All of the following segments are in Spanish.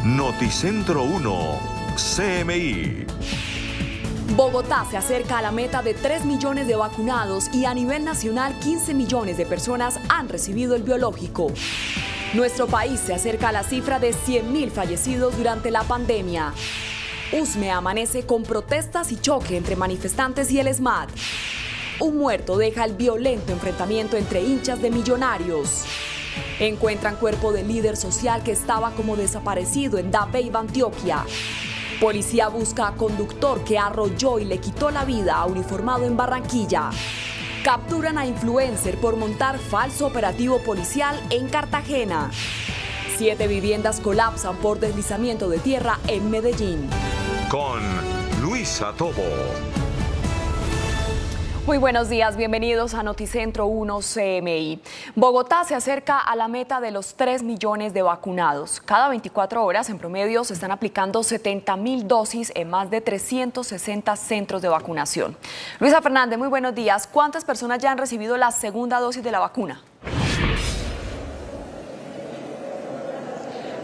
Noticentro 1, CMI. Bogotá se acerca a la meta de 3 millones de vacunados y a nivel nacional 15 millones de personas han recibido el biológico. Nuestro país se acerca a la cifra de 100.000 fallecidos durante la pandemia. Usme amanece con protestas y choque entre manifestantes y el ESMAD. Un muerto deja el violento enfrentamiento entre hinchas de Millonarios. Encuentran cuerpo del líder social que estaba como desaparecido en Dabeiba, Antioquia. Policía busca a conductor que arrolló y le quitó la vida a uniformado en Barranquilla. Capturan a influencer por montar falso operativo policial en Cartagena. 7 viviendas colapsan por deslizamiento de tierra en Medellín. Con Luisa Tobo. Muy buenos días, bienvenidos a Noticentro 1 CMI. Bogotá se acerca a la meta de los 3 millones de vacunados. Cada 24 horas, en promedio, se están aplicando 70.000 dosis en más de 360 centros de vacunación. Luisa Fernández, muy buenos días. ¿Cuántas personas ya han recibido la segunda dosis de la vacuna?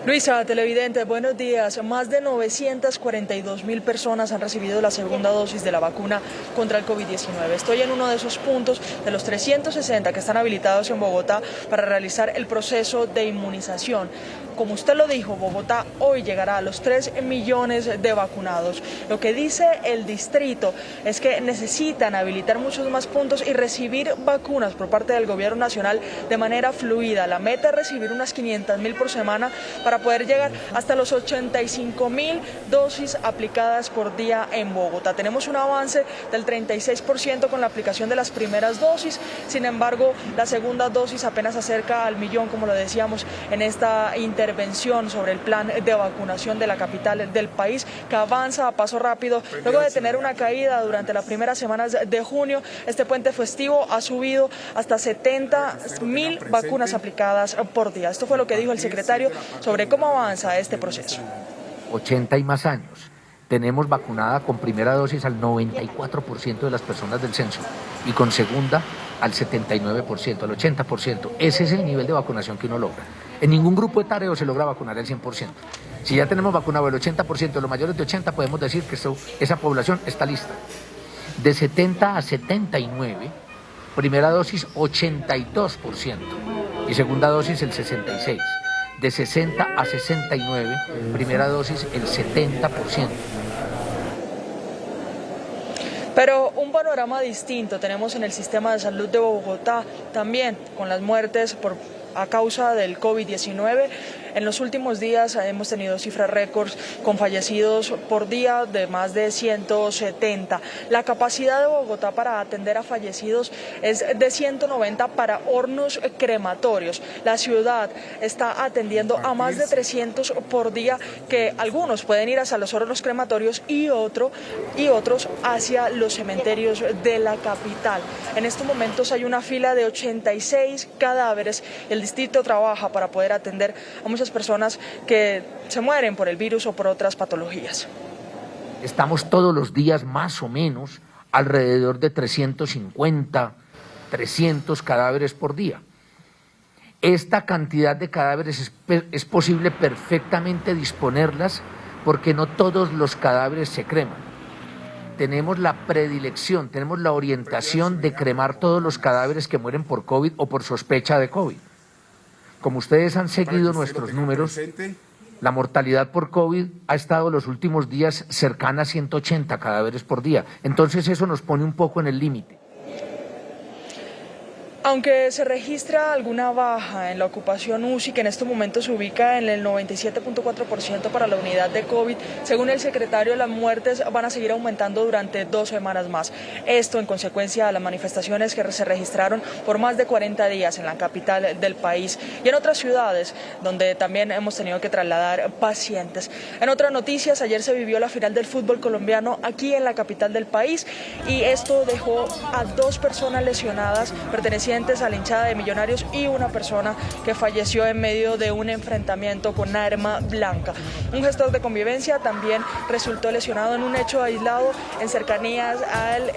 Luisa, televidente, buenos días. Más de 942.000 personas han recibido la segunda dosis de la vacuna contra el COVID-19. Estoy en uno de esos puntos de los 360 que están habilitados en Bogotá para realizar el proceso de inmunización. Como usted lo dijo, Bogotá hoy llegará a los 3 millones de vacunados. Lo que dice el distrito es que necesitan habilitar muchos más puntos y recibir vacunas por parte del gobierno nacional de manera fluida. La meta es recibir unas 500.000 por semana para poder llegar hasta los 85.000 dosis aplicadas por día en Bogotá. Tenemos un avance del 36% con la aplicación de las primeras dosis, sin embargo, la segunda dosis apenas acerca al millón, como lo decíamos en esta intervención sobre el plan de vacunación de la capital del país, que avanza a paso rápido. Luego de tener una caída durante las primeras semanas de junio, este puente festivo ha subido hasta 70.000 vacunas aplicadas por día. Esto fue lo que dijo el secretario sobre cómo avanza este proceso. 80 y más años. Tenemos vacunada con primera dosis al 94% de las personas del censo y con segunda al 79%, al 80%. Ese es el nivel de vacunación que uno logra. En ningún grupo etario se logra vacunar el 100%. Si ya tenemos vacunado el 80% de los mayores de 80, podemos decir que esa población está lista. De 70 a 79, primera dosis 82% y segunda dosis el 66%. De 60 a 69, primera dosis el 70%. Pero un panorama distinto tenemos en el sistema de salud de Bogotá, también con las muertes a causa del COVID-19. En los últimos días hemos tenido cifras récords con fallecidos por día de más de 170. La capacidad de Bogotá para atender a fallecidos es de 190 para hornos crematorios. La ciudad está atendiendo a más de 300 por día, que algunos pueden ir hacia los hornos crematorios y otros hacia los cementerios de la capital. En estos momentos hay una fila de 86 cadáveres. El distrito trabaja para poder atender a muchas personas que se mueren por el virus o por otras patologías. Estamos todos los días más o menos alrededor de 350, 300 cadáveres por día. Esta cantidad de cadáveres es posible perfectamente disponerlas porque no todos los cadáveres se creman. Tenemos la predilección, tenemos la orientación de cremar todos los cadáveres que mueren por COVID o por sospecha de COVID. Como ustedes han seguido nuestros números, la mortalidad por COVID ha estado los últimos días cercana a 180 cadáveres por día. Entonces eso nos pone un poco en el límite. Aunque se registra alguna baja en la ocupación UCI, que en estos momentos se ubica en el 97.4% para la unidad de COVID, según el secretario, las muertes van a seguir aumentando durante 2 semanas más. Esto en consecuencia de las manifestaciones que se registraron por más de 40 días en la capital del país y en otras ciudades donde también hemos tenido que trasladar pacientes. En otras noticias, ayer se vivió la final del fútbol colombiano aquí en la capital del país y esto dejó a 2 personas lesionadas pertenecientes a la hinchada de Millonarios y una persona que falleció en medio de un enfrentamiento con arma blanca. Un gestor de convivencia también resultó lesionado en un hecho aislado en cercanías al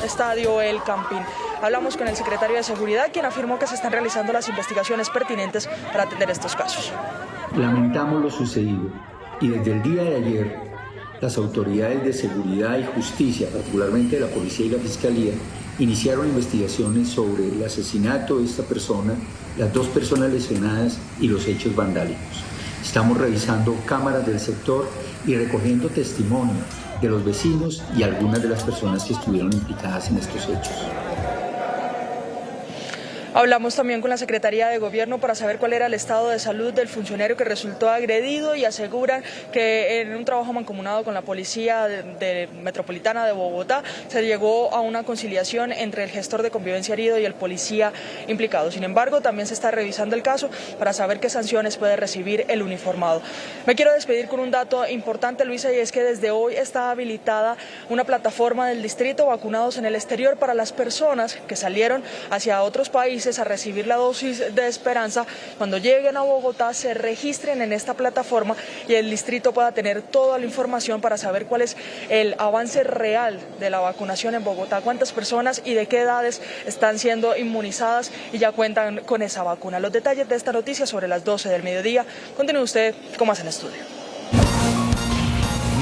estadio El Campín. Hablamos con el secretario de Seguridad, quien afirmó que se están realizando las investigaciones pertinentes para atender estos casos. Lamentamos lo sucedido y desde el día de ayer las autoridades de seguridad y justicia, particularmente la policía y la fiscalía, iniciaron investigaciones sobre el asesinato de esta persona, las 2 personas lesionadas y los hechos vandálicos. Estamos revisando cámaras del sector y recogiendo testimonio de los vecinos y algunas de las personas que estuvieron implicadas en estos hechos. Hablamos también con la Secretaría de Gobierno para saber cuál era el estado de salud del funcionario que resultó agredido y aseguran que en un trabajo mancomunado con la Policía Metropolitana de Bogotá se llegó a una conciliación entre el gestor de convivencia herido y el policía implicado. Sin embargo, también se está revisando el caso para saber qué sanciones puede recibir el uniformado. Me quiero despedir con un dato importante, Luisa, y es que desde hoy está habilitada una plataforma del distrito Vacunados en el Exterior para las personas que salieron hacia otros países a recibir la dosis de esperanza. Cuando lleguen a Bogotá se registren en esta plataforma y el distrito pueda tener toda la información para saber cuál es el avance real de la vacunación en Bogotá, cuántas personas y de qué edades están siendo inmunizadas y ya cuentan con esa vacuna. Los detalles de esta noticia sobre las 12 del mediodía. Continúe usted con más en estudio.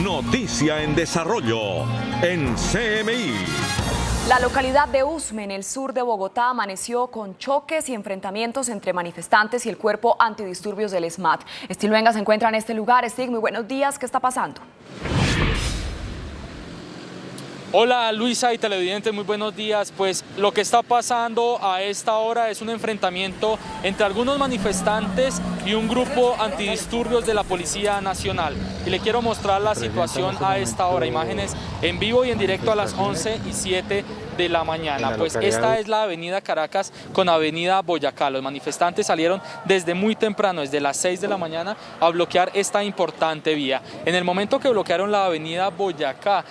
Noticia en desarrollo en CMI. La localidad de Usme, en el sur de Bogotá, amaneció con choques y enfrentamientos entre manifestantes y el cuerpo antidisturbios del SMAT. Stig Luenga se encuentra en este lugar. Stig, muy buenos días. ¿Qué está pasando? Hola Luisa y televidentes, muy buenos días. Pues lo que está pasando a esta hora es un enfrentamiento entre algunos manifestantes y un grupo antidisturbios de la Policía Nacional. Y le quiero mostrar la situación a esta hora, imágenes en vivo y en directo a las 11:07 de la mañana. Pues esta es la avenida Caracas con avenida Boyacá. Los manifestantes salieron desde muy temprano, desde las 6 de la mañana, a bloquear esta importante vía. En el momento que bloquearon la avenida Boyacá,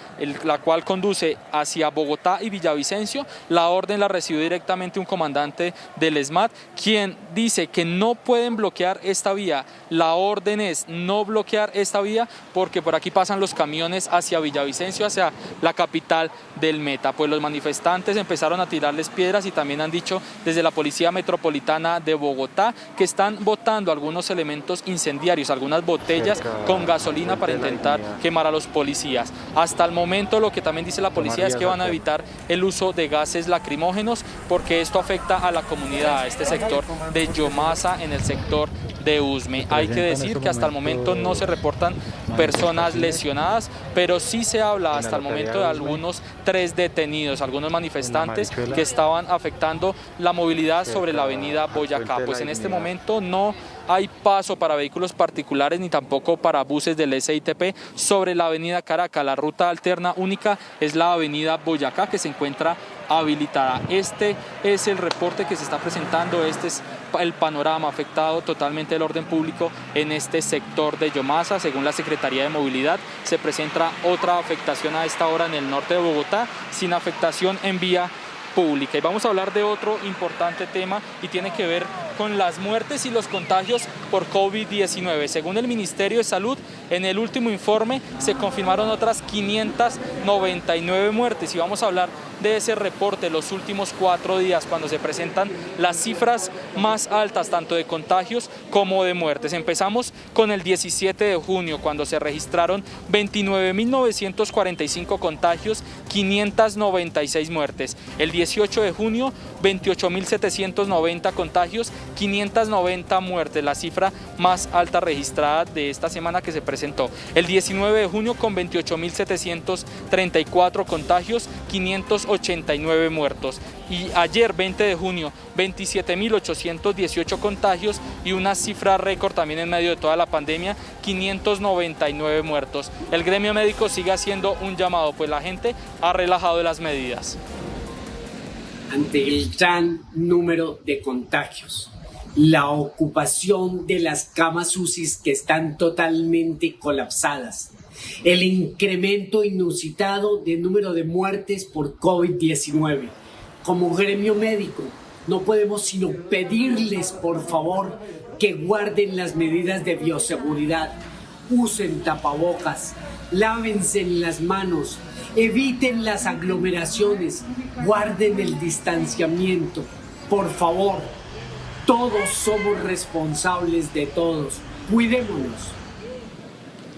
la cual conduce hacia Bogotá y Villavicencio, la orden la recibió directamente un comandante del SMAT, quien dice que no pueden bloquear esta vía. La orden es no bloquear esta vía porque por aquí pasan los camiones hacia Villavicencio, hacia la capital del Meta. Pues los manifestantes empezaron a tirarles piedras y también han dicho desde la Policía Metropolitana de Bogotá que están botando algunos elementos incendiarios, algunas botellas con gasolina para intentar quemar a los policías. Hasta el momento lo que también dice la policía es que van a evitar el uso de gases lacrimógenos porque esto afecta a la comunidad, a este sector de Yomasa en el sector de Usme. Hay que decir que hasta el momento no se reportan personas lesionadas, pero sí se habla hasta el momento de algunos 3 detenidos, algunos manifestantes que estaban afectando la movilidad sobre la avenida Boyacá. Pues en este momento no hay paso para vehículos particulares ni tampoco para buses del SITP sobre la avenida Caracas. La ruta alterna única es la avenida Boyacá, que se encuentra habilitada. Este es el reporte que se está presentando, este es el panorama afectado totalmente el orden público en este sector de Yomasa. Según la Secretaría de Movilidad, se presenta otra afectación a esta hora en el norte de Bogotá, sin afectación en vía pública. Y vamos a hablar de otro importante tema y tiene que ver con las muertes y los contagios por COVID-19. Según el Ministerio de Salud, en el último informe se confirmaron otras 599 muertes y vamos a hablar de ese reporte los últimos 4 días, cuando se presentan las cifras más altas tanto de contagios como de muertes. Empezamos con el 17 de junio, cuando se registraron 29.945 contagios, 596 muertes. El 18 de junio, 28.790 contagios, 590 muertes, la cifra más alta registrada de esta semana que se presentó. El 19 de junio, con 28.734 contagios, 589 muertos. Y ayer, 20 de junio, 27.818 contagios y una cifra récord también en medio de toda la pandemia, 599 muertos. El gremio médico sigue haciendo un llamado, pues la gente ha relajado las medidas. Ante el gran número de contagios, la ocupación de las camas UCI que están totalmente colapsadas, el incremento inusitado de número de muertes por COVID-19. Como gremio médico, no podemos sino pedirles, por favor, que guarden las medidas de bioseguridad, usen tapabocas, lávense las manos eviten las aglomeraciones, guarden el distanciamiento, por favor. Todos somos responsables de todos. Cuidémonos.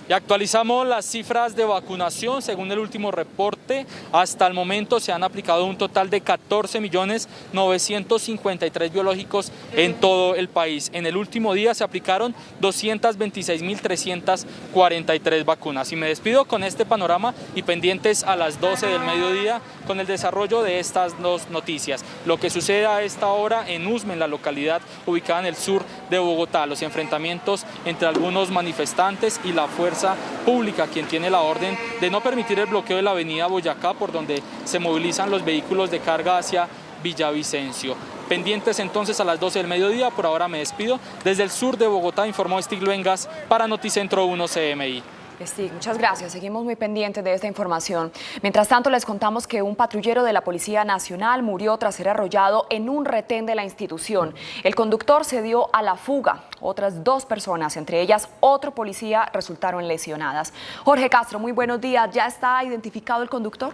Y actualizamos las cifras de vacunación. Según el último reporte, hasta el momento se han aplicado un total de 14.953.000 biológicos en todo el país. En el último día se aplicaron 226.343 vacunas. Y me despido con este panorama y pendientes a las 12 del mediodía con el desarrollo de estas dos noticias. Lo que sucede a esta hora en Usme, en la localidad ubicada en el sur de Bogotá. Los enfrentamientos entre algunos manifestantes y la fuerza pública, quien tiene la orden de no permitir el bloqueo de la avenida Boyacá, por donde se movilizan los vehículos de carga hacia Villavicencio. Pendientes entonces a las 12 del mediodía. Por ahora me despido. Desde el sur de Bogotá informó Stig Luengas para Noticentro 1 CMI. Stig, muchas gracias. Seguimos muy pendientes de esta información. Mientras tanto, les contamos que un patrullero de la Policía Nacional murió tras ser arrollado en un retén de la institución. El conductor se dio a la fuga. Otras 2 personas, entre ellas otro policía, resultaron lesionadas. Jorge Castro, muy buenos días. ¿Ya está identificado el conductor?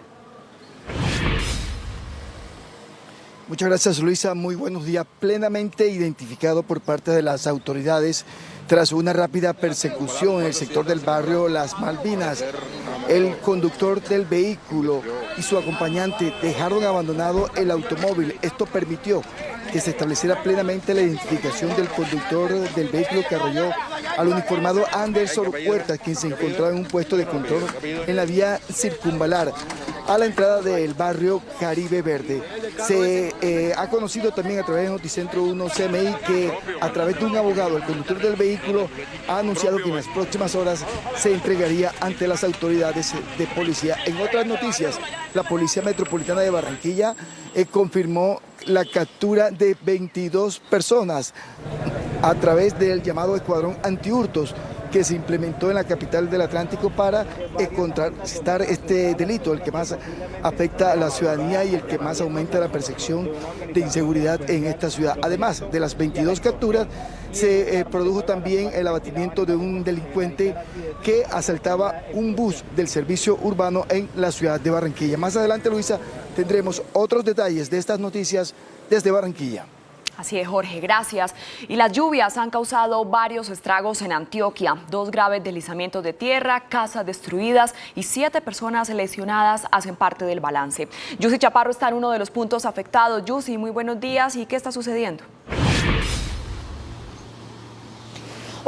Muchas gracias, Luisa. Muy buenos días. Plenamente identificado por parte de las autoridades tras una rápida persecución en el sector del barrio Las Malvinas. El conductor del vehículo y su acompañante dejaron abandonado el automóvil. Esto permitió que se estableciera plenamente la identificación del conductor del vehículo que arrolló al uniformado Anderson Huertas, quien se encontraba en un puesto de control en la vía circunvalar a la entrada del barrio Caribe Verde. Se ha conocido también a través de Noticentro 1 CMI que a través de un abogado, el conductor del vehículo ha anunciado que en las próximas horas se entregaría ante las autoridades de policía. En otras noticias, la Policía Metropolitana de Barranquilla confirmó la captura de 22 personas a través del llamado Escuadrón Antihurtos que se implementó en la capital del Atlántico para contrarrestar este delito, el que más afecta a la ciudadanía y el que más aumenta la percepción de inseguridad en esta ciudad. Además de las 22 capturas, se produjo también el abatimiento de un delincuente que asaltaba un bus del servicio urbano en la ciudad de Barranquilla. Más adelante, Luisa, tendremos otros detalles de estas noticias desde Barranquilla. Así es, Jorge, gracias. Y las lluvias han causado varios estragos en Antioquia. 2 graves deslizamientos de tierra, casas destruidas y 7 personas lesionadas hacen parte del balance. Yusi Chaparro está en uno de los puntos afectados. Yusi, muy buenos días. ¿Y qué está sucediendo?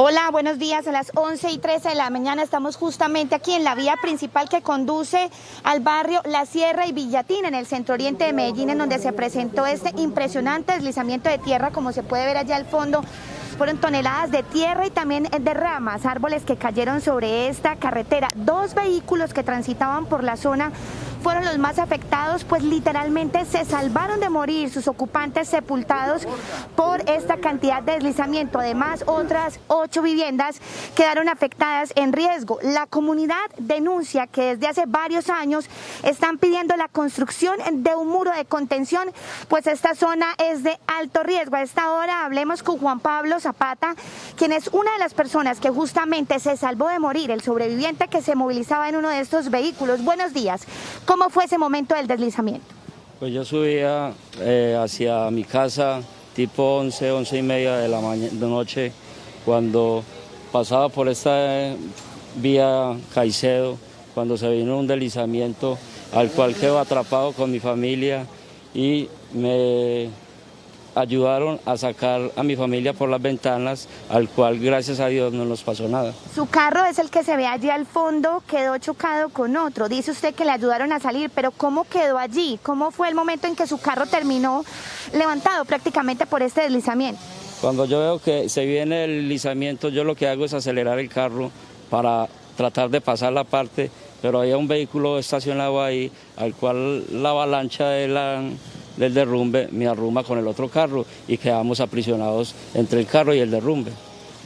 Hola, buenos días. A las 11:13 de la mañana estamos justamente aquí en la vía principal que conduce al barrio La Sierra y Villatina, en el centro oriente de Medellín, en donde se presentó este impresionante deslizamiento de tierra, como se puede ver allá al fondo. Fueron toneladas de tierra y también de ramas, árboles que cayeron sobre esta carretera. 2 vehículos que transitaban por la zona fueron los más afectados, pues literalmente se salvaron de morir, sus ocupantes sepultados por esta cantidad de deslizamiento. Además, otras 8 viviendas quedaron afectadas en riesgo. La comunidad denuncia que desde hace varios años están pidiendo la construcción de un muro de contención, pues esta zona es de alto riesgo. A esta hora hablemos con Juan Pablo Zapata, quien es una de las personas que justamente se salvó de morir, el sobreviviente que se movilizaba en uno de estos vehículos. Buenos días. ¿Cómo fue ese momento del deslizamiento? Pues yo subía hacia mi casa tipo 11:30 de la noche, cuando pasaba por esta vía Caicedo, cuando se vino un deslizamiento al cual quedo atrapado con mi familia y me ayudaron a sacar a mi familia por las ventanas, al cual gracias a Dios no nos pasó nada. Su carro es el que se ve allí al fondo, quedó chocado con otro. Dice usted que le ayudaron a salir, pero ¿cómo quedó allí? ¿Cómo fue el momento en que su carro terminó levantado prácticamente por este deslizamiento? Cuando yo veo que se viene el deslizamiento, yo lo que hago es acelerar el carro para tratar de pasar la parte, pero había un vehículo estacionado ahí, al cual la avalancha del derrumbe me arruma con el otro carro y quedamos aprisionados entre el carro y el derrumbe.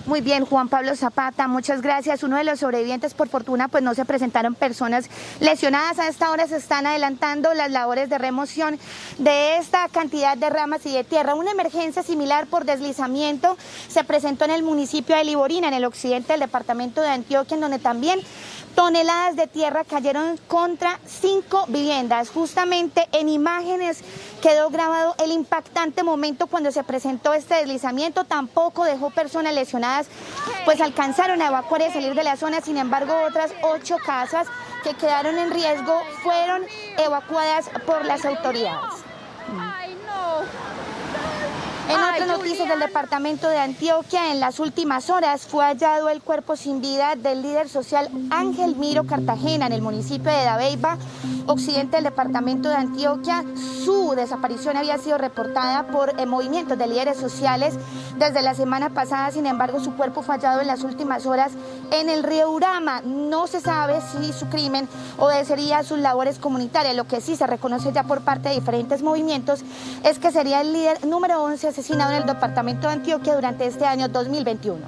Muy bien, Juan Pablo Zapata, muchas gracias. Uno de los sobrevivientes, por fortuna, pues no se presentaron personas lesionadas. A esta hora se están adelantando las labores de remoción de esta cantidad de ramas y de tierra. Una emergencia similar por deslizamiento se presentó en el municipio de Liborina, en el occidente del departamento de Antioquia, en donde también toneladas de tierra cayeron contra 5 viviendas. Justamente en imágenes quedó grabado el impactante momento cuando se presentó este deslizamiento. Tampoco dejó personas lesionadas, pues alcanzaron a evacuar y a salir de la zona. Sin embargo, otras 8 casas que quedaron en riesgo fueron evacuadas por las autoridades. En otras noticias del departamento de Antioquia, en las últimas horas fue hallado el cuerpo sin vida del líder social Ángel Miro Cartagena en el municipio de Dabeiba, occidente del departamento de Antioquia. Su desaparición había sido reportada por movimientos de líderes sociales desde la semana pasada. Sin embargo, su cuerpo fue hallado en las últimas horas en el río Urama. No se sabe si su crimen obedecería a sus labores comunitarias. Lo que sí se reconoce ya por parte de diferentes movimientos es que sería el líder número 11 asesinado en el departamento de Antioquia durante este año 2021.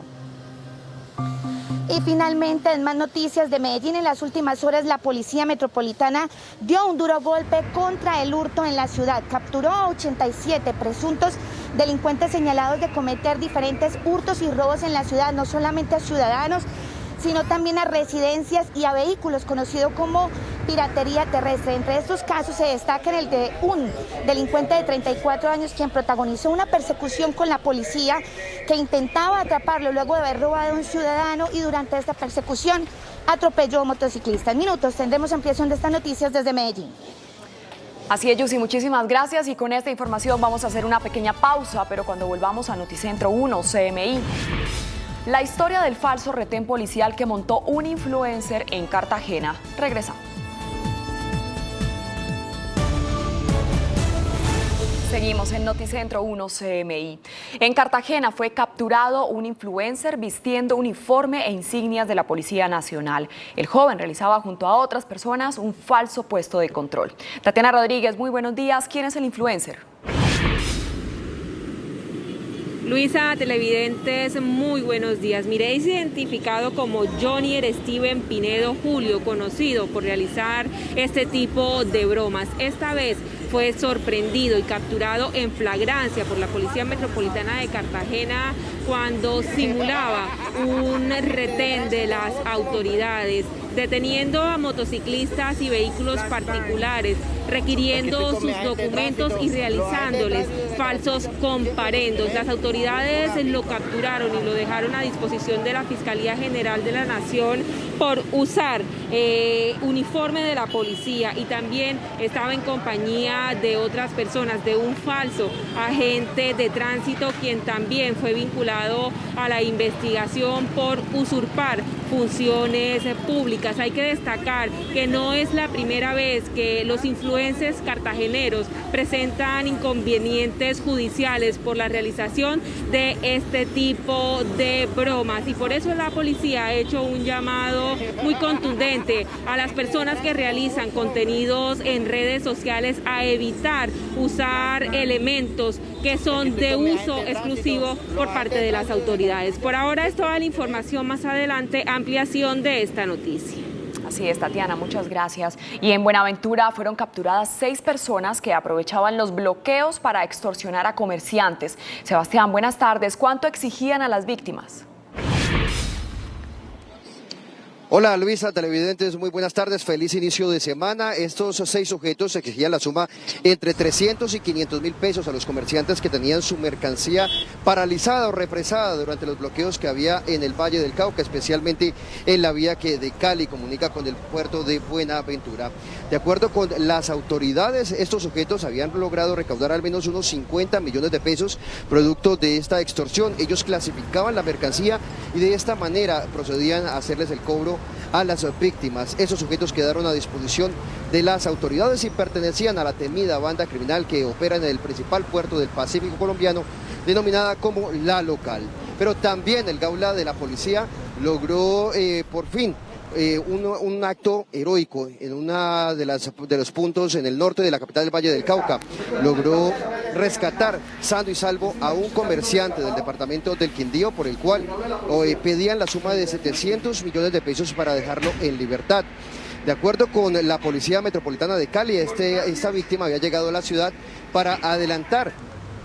Y finalmente, en más noticias de Medellín, en las últimas horas la Policía Metropolitana dio un duro golpe contra el hurto en la ciudad. Capturó a 87 presuntos delincuentes señalados de cometer diferentes hurtos y robos en la ciudad, no solamente a ciudadanos, sino también a residencias y a vehículos, conocido como piratería terrestre. Entre estos casos se destaca el de un delincuente de 34 años quien protagonizó una persecución con la policía que intentaba atraparlo luego de haber robado a un ciudadano, y durante esta persecución atropelló a un motociclista. En minutos tendremos ampliación de estas noticias desde Medellín. Así es, Yusi, muchísimas gracias, y con esta información vamos a hacer una pequeña pausa, pero cuando volvamos a Noticentro 1 CMI. La historia del falso retén policial que montó un influencer en Cartagena. Regresamos. Seguimos en Noticentro 1 CMI. En Cartagena fue capturado un influencer vistiendo uniforme e insignias de la Policía Nacional. El joven realizaba junto a otras personas un falso puesto de control. Tatiana Rodríguez, muy buenos días. ¿Quién es el influencer? Luisa, televidentes, muy buenos días. Mire, es identificado como Johnny Steven Pinedo Julio, conocido por realizar este tipo de bromas. Esta vez fue sorprendido y capturado en flagrancia por la Policía Metropolitana de Cartagena cuando simulaba un retén de las autoridades, deteniendo a motociclistas y vehículos particulares, requiriendo sus documentos y realizándoles falsos comparendos. Las autoridades lo capturaron y lo dejaron a disposición de la Fiscalía General de la Nación por usar uniforme de la policía, y también estaba en compañía de otras personas, de un falso agente de tránsito, quien también fue vinculado a la investigación por usurpar funciones públicas. Hay que destacar que no es la primera vez que los influencers cartageneros presentan inconvenientes judiciales por la realización de este tipo de bromas, y por eso la policía ha hecho un llamado muy contundente a las personas que realizan contenidos en redes sociales a evitar usar elementos que son de uso exclusivo por parte de las autoridades. Por ahora es toda la información. Más adelante, ampliación de esta noticia. Así es, Tatiana, muchas gracias. Y en Buenaventura fueron capturadas 6 personas que aprovechaban los bloqueos para extorsionar a comerciantes. Sebastián, buenas tardes. ¿Cuánto exigían a las víctimas? Hola Luisa, televidentes, muy buenas tardes, feliz inicio de semana. Estos 6 sujetos exigían la suma entre 300 y 500 mil pesos a los comerciantes que tenían su mercancía paralizada o represada durante los bloqueos que había en el Valle del Cauca, especialmente en la vía que de Cali comunica con el puerto de Buenaventura. De acuerdo con las autoridades, estos sujetos habían logrado recaudar al menos unos 50 millones de pesos producto de esta extorsión. Ellos clasificaban la mercancía y de esta manera procedían a hacerles el cobro a las víctimas. Esos sujetos quedaron a disposición de las autoridades y pertenecían a la temida banda criminal que opera en el principal puerto del Pacífico colombiano, denominada como La Local. Pero también el Gaula de la policía logró por fin un acto heroico en una de los puntos en el norte de la capital del Valle del Cauca. Logró rescatar sano y salvo a un comerciante del departamento del Quindío, por el cual pedían la suma de 700 millones de pesos para dejarlo en libertad. De acuerdo con la Policía Metropolitana de Cali, esta víctima había llegado a la ciudad para adelantar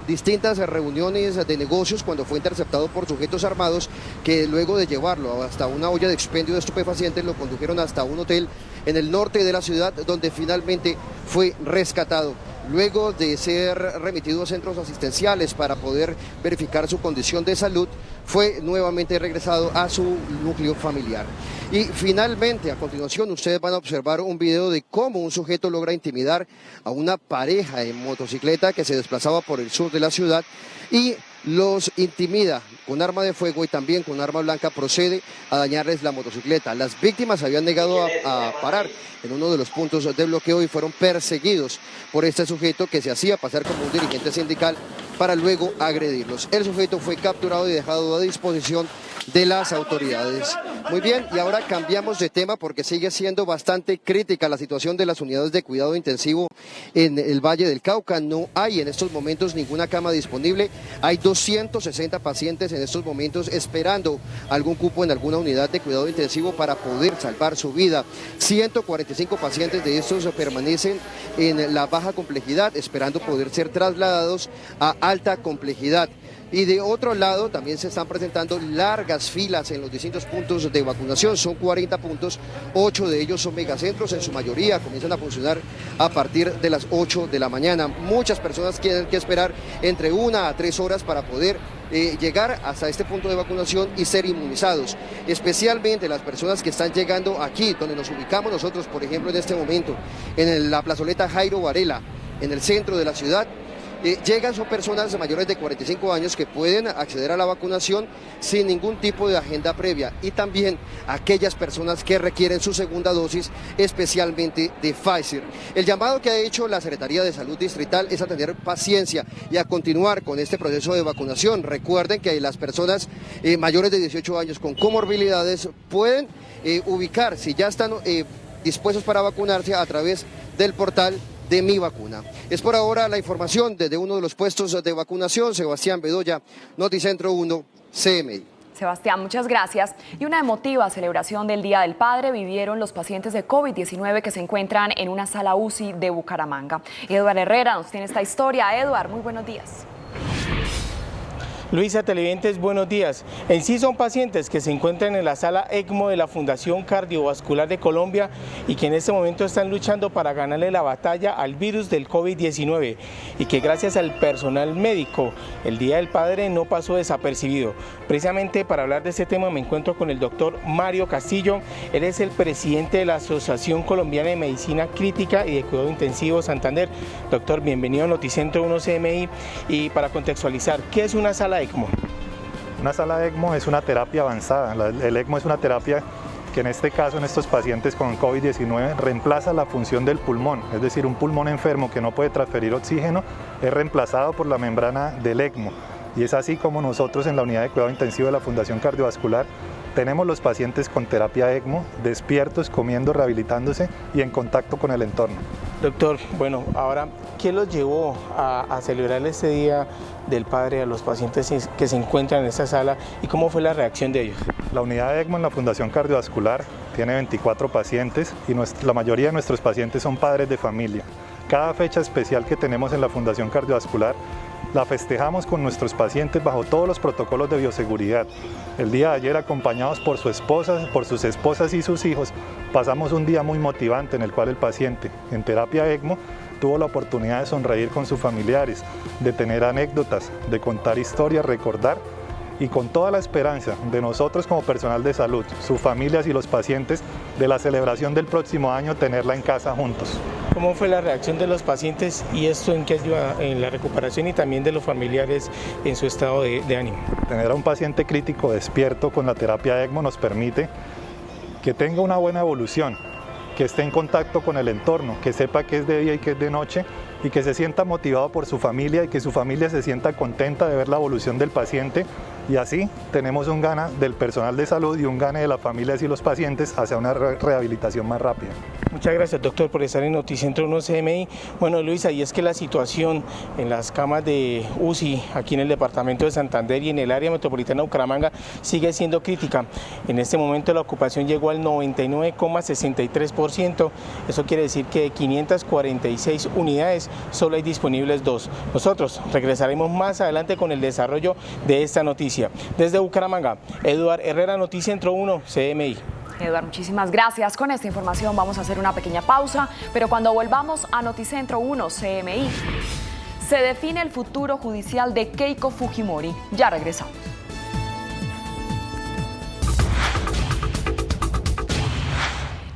distintas reuniones de negocios cuando fue interceptado por sujetos armados que luego de llevarlo hasta una olla de expendio de estupefacientes lo condujeron hasta un hotel en el norte de la ciudad donde finalmente fue rescatado. Luego de ser remitido a centros asistenciales para poder verificar su condición de salud, fue nuevamente regresado a su núcleo familiar. Y finalmente, a continuación, ustedes van a observar un video de cómo un sujeto logra intimidar a una pareja en motocicleta que se desplazaba por el sur de la ciudad y los intimida con arma de fuego y también con arma blanca procede a dañarles la motocicleta. Las víctimas habían negado a parar en uno de los puntos de bloqueo y fueron perseguidos por este sujeto que se hacía pasar como un dirigente sindical para luego agredirlos. El sujeto fue capturado y dejado a disposición de las autoridades. Muy bien, y ahora cambiamos de tema porque sigue siendo bastante crítica la situación de las unidades de cuidado intensivo en el Valle del Cauca. No hay en estos momentos ninguna cama disponible. Hay 260 pacientes en estos momentos esperando algún cupo en alguna unidad de cuidado intensivo para poder salvar su vida. 145 pacientes de estos permanecen en la baja complejidad esperando poder ser trasladados a alta complejidad. Y de otro lado también se están presentando largas filas en los distintos puntos de vacunación, son 40 puntos, 8 de ellos son megacentros, en su mayoría comienzan a funcionar a partir de las 8 de la mañana. Muchas personas tienen que esperar entre 1 a 3 horas para poder llegar hasta este punto de vacunación y ser inmunizados, especialmente las personas que están llegando aquí, donde nos ubicamos nosotros, por ejemplo, en este momento, en la plazoleta Jairo Varela, en el centro de la ciudad. Llegan, son personas mayores de 45 años que pueden acceder a la vacunación sin ningún tipo de agenda previa y también aquellas personas que requieren su segunda dosis, especialmente de Pfizer. El llamado que ha hecho la Secretaría de Salud Distrital es a tener paciencia y a continuar con este proceso de vacunación. Recuerden que las personas mayores de 18 años con comorbilidades pueden ubicar, si ya están dispuestos para vacunarse, a través del portal de Mi Vacuna. Es por ahora la información desde uno de los puestos de vacunación. Sebastián Bedoya, Noticentro 1, CMI. Sebastián, muchas gracias. Y una emotiva celebración del Día del Padre vivieron los pacientes de COVID-19 que se encuentran en una sala UCI de Bucaramanga. Eduard Herrera nos tiene esta historia. Eduard, muy buenos días. Luisa, televidentes, buenos días. En sí son pacientes que se encuentran en la sala ECMO de la Fundación Cardiovascular de Colombia y que en este momento están luchando para ganarle la batalla al virus del COVID-19 y que gracias al personal médico el Día del Padre no pasó desapercibido. Precisamente para hablar de este tema me encuentro con el doctor Mario Castillo. Él es el presidente de la Asociación Colombiana de Medicina Crítica y de Cuidado Intensivo Santander. Doctor, bienvenido a Noticentro 1 CMI. Y para contextualizar, ¿qué es una sala ECMO? Una sala ECMO es una terapia avanzada. El ECMO es una terapia que en este caso, en estos pacientes con COVID-19, reemplaza la función del pulmón, es decir, un pulmón enfermo que no puede transferir oxígeno es reemplazado por la membrana del ECMO. Y es así como nosotros en la unidad de cuidado intensivo de la Fundación Cardiovascular tenemos los pacientes con terapia ECMO, despiertos, comiendo, rehabilitándose y en contacto con el entorno. Doctor, bueno, ahora, ¿qué los llevó a celebrar este Día del Padre a los pacientes que se encuentran en esta sala y cómo fue la reacción de ellos? La unidad de ECMO en la Fundación Cardiovascular tiene 24 pacientes y la mayoría de nuestros pacientes son padres de familia. Cada fecha especial que tenemos en la Fundación Cardiovascular la festejamos con nuestros pacientes bajo todos los protocolos de bioseguridad. El día de ayer, acompañados por sus esposas y sus hijos, pasamos un día muy motivante en el cual el paciente en terapia ECMO tuvo la oportunidad de sonreír con sus familiares, de tener anécdotas, de contar historias, recordar, y con toda la esperanza de nosotros como personal de salud, sus familias y los pacientes, de la celebración del próximo año, tenerla en casa juntos. ¿Cómo fue la reacción de los pacientes y esto en qué ayuda en la recuperación y también de los familiares en su estado de ánimo? Tener a un paciente crítico despierto con la terapia ECMO nos permite que tenga una buena evolución, que esté en contacto con el entorno, que sepa que es de día y que es de noche y que se sienta motivado por su familia y que su familia se sienta contenta de ver la evolución del paciente Y así tenemos un gana del personal de salud y un gane de las familias y los pacientes hacia una rehabilitación más rápida. Muchas gracias, doctor, por estar en Noticentro 1 CMI. Bueno, Luisa, y es que la situación en las camas de UCI aquí en el departamento de Santander y en el área metropolitana de Bucaramanga sigue siendo crítica. En este momento la ocupación llegó al 99,63%. Eso quiere decir que de 546 unidades solo hay disponibles 2. Nosotros regresaremos más adelante con el desarrollo de esta noticia. Desde Bucaramanga, Eduard Herrera, Noticentro 1 CMI. Eduard, muchísimas gracias. Con esta información vamos a hacer una pequeña pausa, pero cuando volvamos a Noticentro 1 CMI, se define el futuro judicial de Keiko Fujimori. Ya regresamos.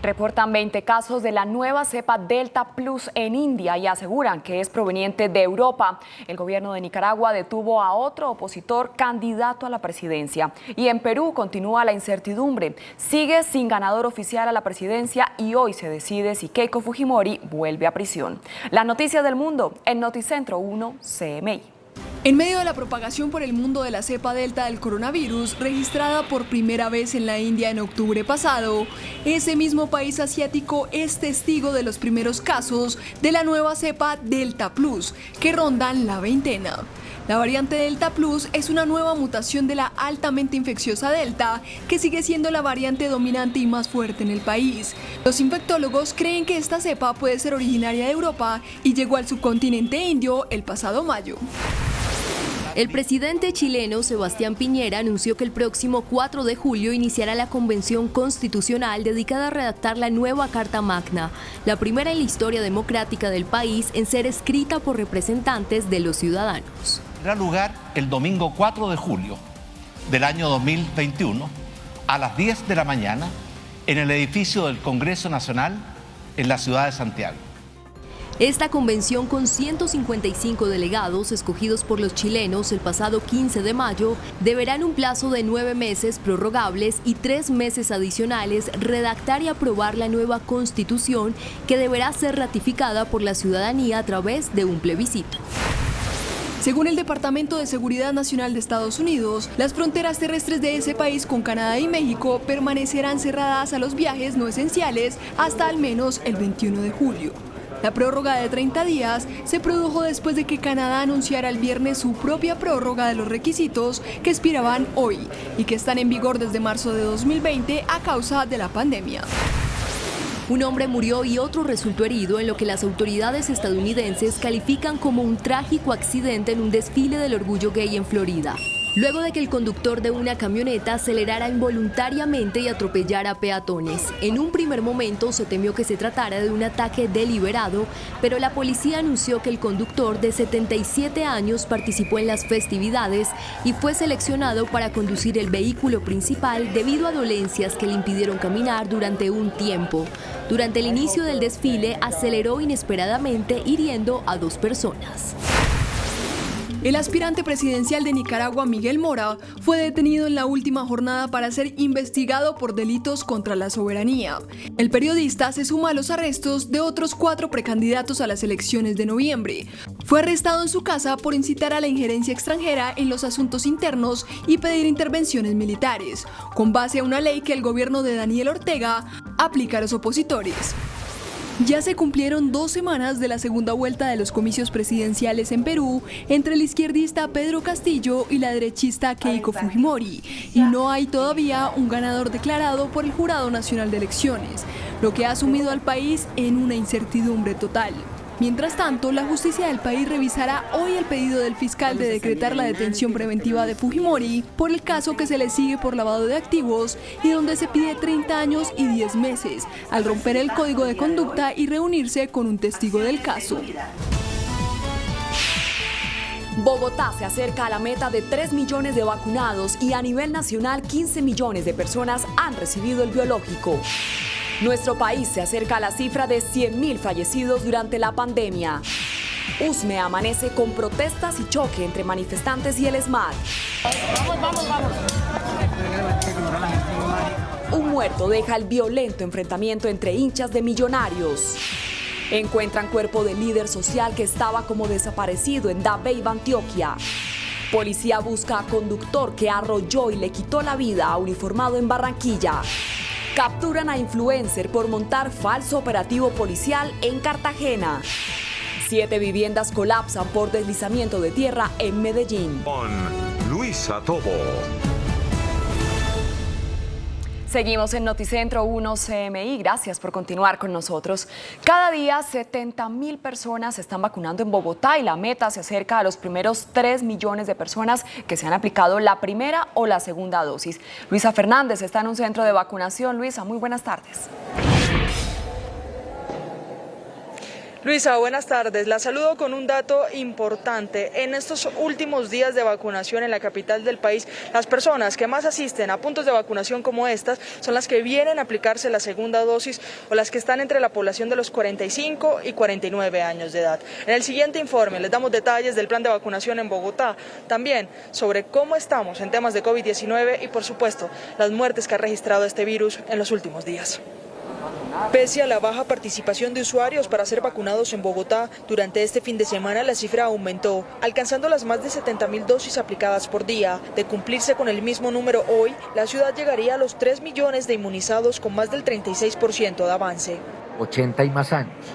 Reportan 20 casos de la nueva cepa Delta Plus en India y aseguran que es proveniente de Europa. El gobierno de Nicaragua detuvo a otro opositor candidato a la presidencia. Y en Perú continúa la incertidumbre. Sigue sin ganador oficial a la presidencia y hoy se decide si Keiko Fujimori vuelve a prisión. Las noticias del mundo en Noticentro 1 CMI. En medio de la propagación por el mundo de la cepa Delta del coronavirus, registrada por primera vez en la India en octubre pasado, ese mismo país asiático es testigo de los primeros casos de la nueva cepa Delta Plus, que rondan la veintena. La variante Delta Plus es una nueva mutación de la altamente infecciosa Delta, que sigue siendo la variante dominante y más fuerte en el país. Los infectólogos creen que esta cepa puede ser originaria de Europa y llegó al subcontinente indio el pasado mayo. El presidente chileno Sebastián Piñera anunció que el próximo 4 de julio iniciará la convención constitucional dedicada a redactar la nueva Carta Magna, la primera en la historia democrática del país en ser escrita por representantes de los ciudadanos. Tendrá lugar el domingo 4 de julio del año 2021 a las 10 de la mañana en el edificio del Congreso Nacional en la ciudad de Santiago. Esta convención, con 155 delegados escogidos por los chilenos el pasado 15 de mayo, deberá en un plazo de 9 meses prorrogables y 3 meses adicionales redactar y aprobar la nueva constitución, que deberá ser ratificada por la ciudadanía a través de un plebiscito. Según el Departamento de Seguridad Nacional de Estados Unidos, las fronteras terrestres de ese país con Canadá y México permanecerán cerradas a los viajes no esenciales hasta al menos el 21 de julio. La prórroga de 30 días se produjo después de que Canadá anunciara el viernes su propia prórroga de los requisitos que expiraban hoy y que están en vigor desde marzo de 2020 a causa de la pandemia. Un hombre murió y otro resultó herido en lo que las autoridades estadounidenses califican como un trágico accidente en un desfile del orgullo gay en Florida, luego de que el conductor de una camioneta acelerara involuntariamente y atropellara a peatones. En un primer momento se temió que se tratara de un ataque deliberado, pero la policía anunció que el conductor de 77 años participó en las festividades y fue seleccionado para conducir el vehículo principal debido a dolencias que le impidieron caminar durante un tiempo. Durante el inicio del desfile aceleró inesperadamente, hiriendo a 2 personas. El aspirante presidencial de Nicaragua, Miguel Mora, fue detenido en la última jornada para ser investigado por delitos contra la soberanía. El periodista se suma a los arrestos de otros 4 precandidatos a las elecciones de noviembre. Fue arrestado en su casa por incitar a la injerencia extranjera en los asuntos internos y pedir intervenciones militares, con base a una ley que el gobierno de Daniel Ortega aplica a los opositores. Ya se cumplieron 2 semanas de la segunda vuelta de los comicios presidenciales en Perú entre el izquierdista Pedro Castillo y la derechista Keiko Fujimori, y no hay todavía un ganador declarado por el Jurado Nacional de Elecciones, lo que ha sumido al país en una incertidumbre total. Mientras tanto, la justicia del país revisará hoy el pedido del fiscal de decretar la detención preventiva de Fujimori por el caso que se le sigue por lavado de activos y donde se pide 30 años y 10 meses, al romper el código de conducta y reunirse con un testigo del caso. Bogotá se acerca a la meta de 3 millones de vacunados y a nivel nacional 15 millones de personas han recibido el biológico. Nuestro país se acerca a la cifra de 100.000 fallecidos durante la pandemia. Usme amanece con protestas y choque entre manifestantes y el ESMAD. ¡Vamos! Un muerto deja el violento enfrentamiento entre hinchas de Millonarios. Encuentran cuerpo del líder social que estaba como desaparecido en Dabeiba, Antioquia. Policía busca a conductor que arrolló y le quitó la vida a uniformado en Barranquilla. Capturan a influencer por montar falso operativo policial en Cartagena. 7 viviendas colapsan por deslizamiento de tierra en Medellín. Con Luisa Tobo. Seguimos en Noticentro 1 CMI. Gracias por continuar con nosotros. Cada día 70.000 personas se están vacunando en Bogotá y la meta se acerca a los primeros 3 millones de personas que se han aplicado la primera o la segunda dosis. Luisa Fernández está en un centro de vacunación. Luisa, muy buenas tardes. Luisa, buenas tardes. La saludo con un dato importante. En estos últimos días de vacunación en la capital del país, las personas que más asisten a puntos de vacunación como estas son las que vienen a aplicarse la segunda dosis o las que están entre la población de los 45 y 49 años de edad. En el siguiente informe les damos detalles del plan de vacunación en Bogotá, también sobre cómo estamos en temas de COVID-19 y, por supuesto, las muertes que ha registrado este virus en los últimos días. Pese a la baja participación de usuarios para ser vacunados en Bogotá, durante este fin de semana la cifra aumentó, alcanzando las más de 70.000 dosis aplicadas por día. De cumplirse con el mismo número hoy, la ciudad llegaría a los 3 millones de inmunizados con más del 36% de avance. 80 y más años.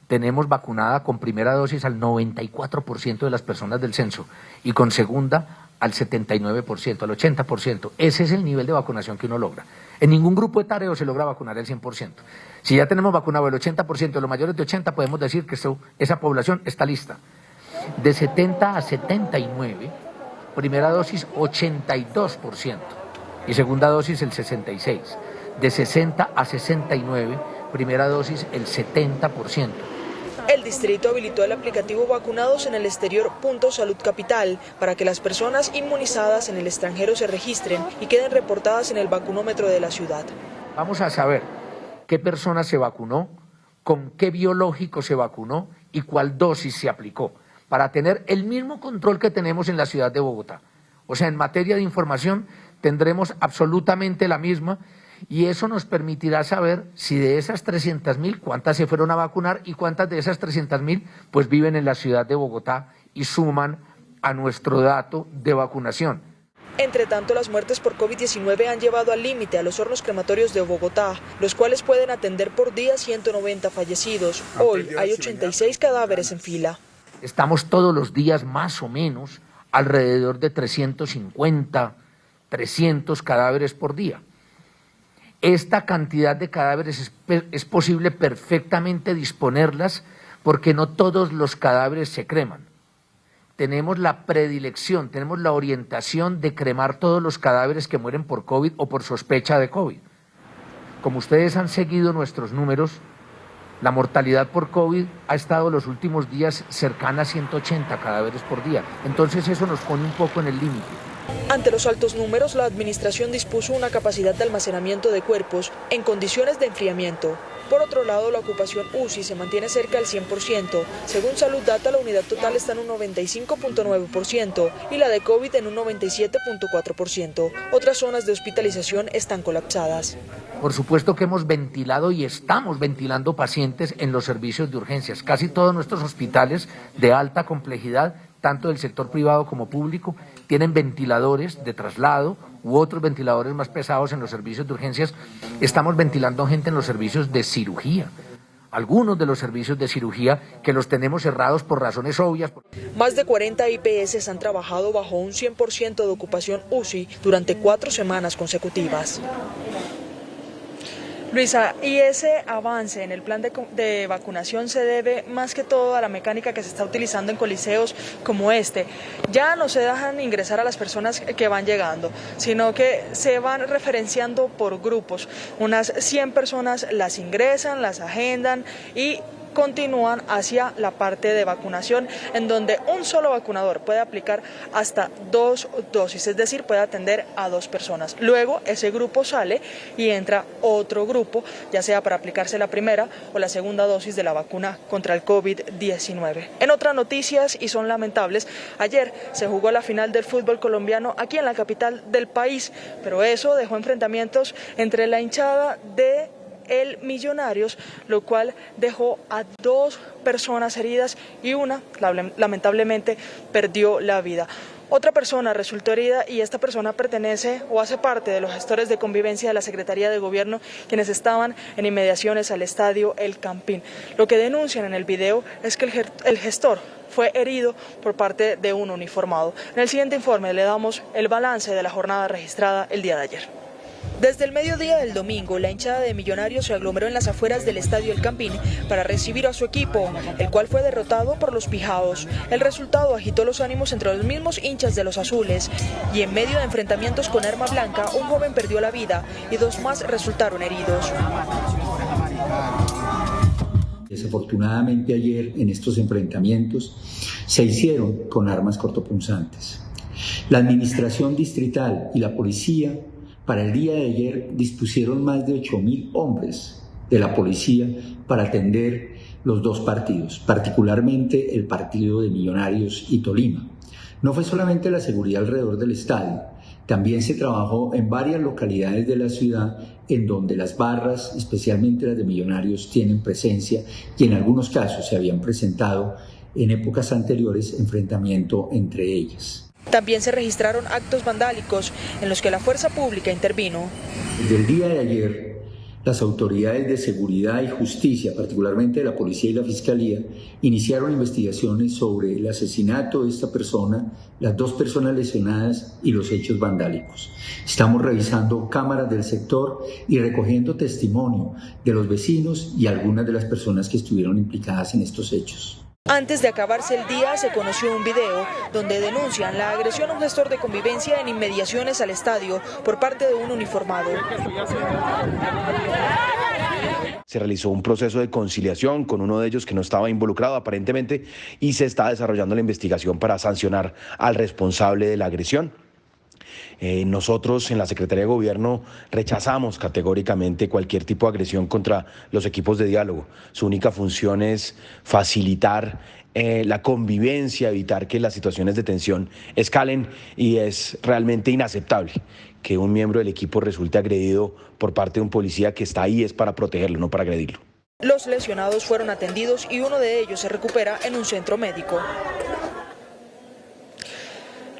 Tenemos vacunada con primera dosis al 94% de las personas del censo y con segunda al 79%, al 80%. Ese es el nivel de vacunación que uno logra. En ningún grupo etario se logra vacunar el 100%. Si ya tenemos vacunado el 80% de los mayores de 80, podemos decir que esa población está lista. De 70 a 79, primera dosis 82% y segunda dosis el 66%. De 60 a 69, primera dosis el 70%. El distrito habilitó el aplicativo Vacunados en el Exterior Salud Capital para que las personas inmunizadas en el extranjero se registren y queden reportadas en el vacunómetro de la ciudad. Vamos a saber qué persona se vacunó, con qué biológico se vacunó y cuál dosis se aplicó, para tener el mismo control que tenemos en la ciudad de Bogotá. O sea, en materia de información tendremos absolutamente la misma. Y eso nos permitirá saber si de esas 300.000, cuántas se fueron a vacunar y cuántas de esas 300.000 pues viven en la ciudad de Bogotá y suman a nuestro dato de vacunación. Entre tanto, las muertes por COVID-19 han llevado al límite a los hornos crematorios de Bogotá, los cuales pueden atender por día 190 fallecidos. Hoy hay 86 cadáveres en fila. Estamos todos los días más o menos alrededor de 350, 300 cadáveres por día. Esta cantidad de cadáveres es posible perfectamente disponerlas porque no todos los cadáveres se creman. Tenemos la predilección, tenemos la orientación de cremar todos los cadáveres que mueren por COVID o por sospecha de COVID. Como ustedes han seguido nuestros números, la mortalidad por COVID ha estado los últimos días cercana a 180 cadáveres por día. Entonces eso nos pone un poco en el límite. Ante los altos números, la administración dispuso una capacidad de almacenamiento de cuerpos en condiciones de enfriamiento. Por otro lado, la ocupación UCI se mantiene cerca del 100%. Según Salud Data, la unidad total está en un 95.9% y la de COVID en un 97.4%. Otras zonas de hospitalización están colapsadas. Por supuesto que hemos ventilado y estamos ventilando pacientes en los servicios de urgencias. Casi todos nuestros hospitales de alta complejidad, tanto del sector privado como público, tienen ventiladores de traslado u otros ventiladores más pesados en los servicios de urgencias. Estamos ventilando gente en los servicios de cirugía. Algunos de los servicios de cirugía que los tenemos cerrados por razones obvias. Más de 40 IPS han trabajado bajo un 100% de ocupación UCI durante 4 semanas consecutivas. Luisa, y ese avance en el plan de vacunación se debe más que todo a la mecánica que se está utilizando en coliseos como este. Ya no se dejan ingresar a las personas que van llegando, sino que se van referenciando por grupos. Unas 100 personas las ingresan, las agendan y continúan hacia la parte de vacunación, en donde un solo vacunador puede aplicar hasta 2 dosis, es decir, puede atender a 2 personas. Luego ese grupo sale y entra otro grupo, ya sea para aplicarse la primera o la segunda dosis de la vacuna contra el COVID-19. En otras noticias, y son lamentables, ayer se jugó la final del fútbol colombiano aquí en la capital del país, pero eso dejó enfrentamientos entre la hinchada de el Millonarios, lo cual dejó a 2 personas heridas y una lamentablemente perdió la vida. Otra persona resultó herida y esta persona pertenece o hace parte de los gestores de convivencia de la Secretaría de Gobierno, quienes estaban en inmediaciones al estadio El Campín. Lo que denuncian en el video es que el gestor fue herido por parte de un uniformado. En el siguiente informe le damos el balance de la jornada registrada el día de ayer. Desde el mediodía del domingo, la hinchada de Millonarios se aglomeró en las afueras del estadio El Campín para recibir a su equipo, el cual fue derrotado por los Pijaos. El resultado agitó los ánimos entre los mismos hinchas de los azules y en medio de enfrentamientos con arma blanca, un joven perdió la vida y 2 más resultaron heridos. Desafortunadamente ayer en estos enfrentamientos se hicieron con armas cortopunzantes. La administración distrital y la policía para el día de ayer dispusieron más de 8.000 hombres de la policía para atender los 2 partidos, particularmente el partido de Millonarios y Tolima. No fue solamente la seguridad alrededor del estadio, también se trabajó en varias localidades de la ciudad en donde las barras, especialmente las de Millonarios, tienen presencia y en algunos casos se habían presentado en épocas anteriores enfrentamiento entre ellas. También se registraron actos vandálicos en los que la fuerza pública intervino. Desde el día de ayer, las autoridades de seguridad y justicia, particularmente de la policía y la fiscalía, iniciaron investigaciones sobre el asesinato de esta persona, las 2 personas lesionadas y los hechos vandálicos. Estamos revisando cámaras del sector y recogiendo testimonio de los vecinos y algunas de las personas que estuvieron implicadas en estos hechos. Antes de acabarse el día se conoció un video donde denuncian la agresión a un gestor de convivencia en inmediaciones al estadio por parte de un uniformado. Se realizó un proceso de conciliación con uno de ellos que no estaba involucrado aparentemente y se está desarrollando la investigación para sancionar al responsable de la agresión. Nosotros en la Secretaría de Gobierno rechazamos categóricamente cualquier tipo de agresión contra los equipos de diálogo. Su única función es facilitar la convivencia, evitar que las situaciones de tensión escalen y es realmente inaceptable que un miembro del equipo resulte agredido por parte de un policía que está ahí es para protegerlo, no para agredirlo. Los lesionados fueron atendidos y uno de ellos se recupera en un centro médico.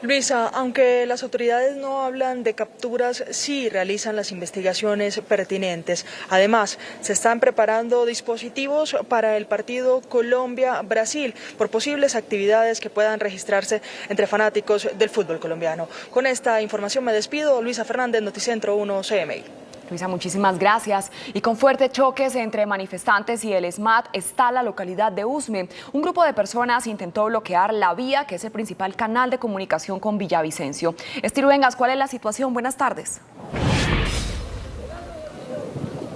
Luisa, aunque las autoridades no hablan de capturas, sí realizan las investigaciones pertinentes. Además, se están preparando dispositivos para el partido Colombia-Brasil por posibles actividades que puedan registrarse entre fanáticos del fútbol colombiano. Con esta información me despido. Luisa Fernández, Noticentro 1 CMI. Luisa, muchísimas gracias. Y con fuertes choques entre manifestantes y el SMAT está la localidad de Usme. Un grupo de personas intentó bloquear la vía, que es el principal canal de comunicación con Villavicencio. Estiru Vengas, ¿cuál es la situación? Buenas tardes.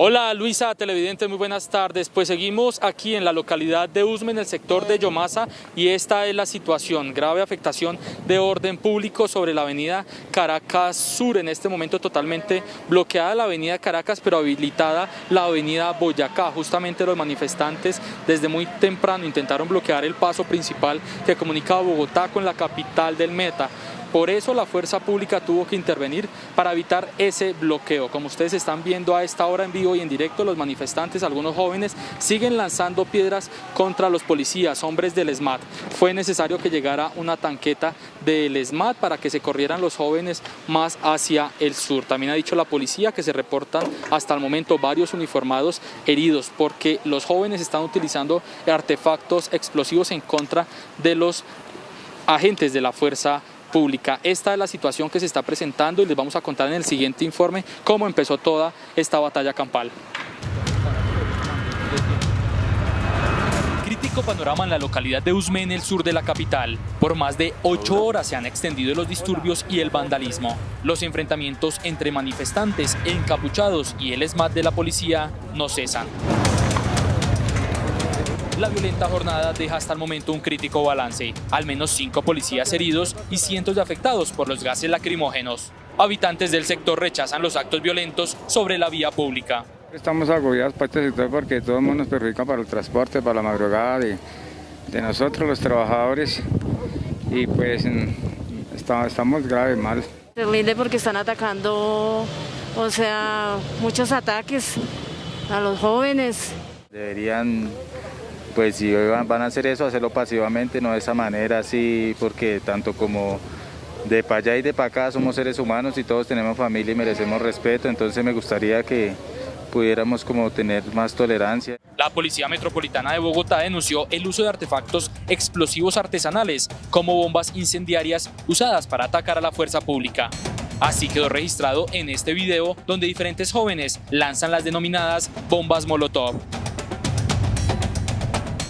Hola Luisa, televidentes, muy buenas tardes. Pues seguimos aquí en la localidad de Usme, en el sector de Yomasa, y esta es la situación. Grave afectación de orden público sobre la avenida Caracas Sur. En este momento totalmente bloqueada la avenida Caracas, pero habilitada la avenida Boyacá. Justamente los manifestantes desde muy temprano intentaron bloquear el paso principal que comunica a Bogotá con la capital del Meta. Por eso la fuerza pública tuvo que intervenir para evitar ese bloqueo. Como ustedes están viendo a esta hora en vivo y en directo, los manifestantes, algunos jóvenes, siguen lanzando piedras contra los policías, hombres del SMAT. Fue necesario que llegara una tanqueta del SMAT para que se corrieran los jóvenes más hacia el sur. También ha dicho la policía que se reportan hasta el momento varios uniformados heridos porque los jóvenes están utilizando artefactos explosivos en contra de los agentes de la fuerza pública. Esta es la situación que se está presentando y les vamos a contar en el siguiente informe cómo empezó toda esta batalla campal. Crítico panorama en la localidad de Usme, en el sur de la capital. Por más de 8 horas se han extendido los disturbios y el vandalismo. Los enfrentamientos entre manifestantes encapuchados y el SMAT de la policía no cesan. La violenta jornada deja hasta el momento un crítico balance. Al menos 5 policías heridos y cientos de afectados por los gases lacrimógenos. Habitantes del sector rechazan los actos violentos sobre la vía pública. Estamos agobiados para este sector porque todo el mundo nos perjudica para el transporte, para la madrugada de nosotros los trabajadores y pues estamos graves, mal. Terrible porque están atacando, muchos ataques a los jóvenes. Deberían, pues si van a hacer eso, hacerlo pasivamente, no de esa manera así, porque tanto como de para allá y de para acá somos seres humanos y todos tenemos familia y merecemos respeto, entonces me gustaría que pudiéramos como tener más tolerancia. La Policía Metropolitana de Bogotá denunció el uso de artefactos explosivos artesanales como bombas incendiarias usadas para atacar a la fuerza pública. Así quedó registrado en este video donde diferentes jóvenes lanzan las denominadas bombas Molotov.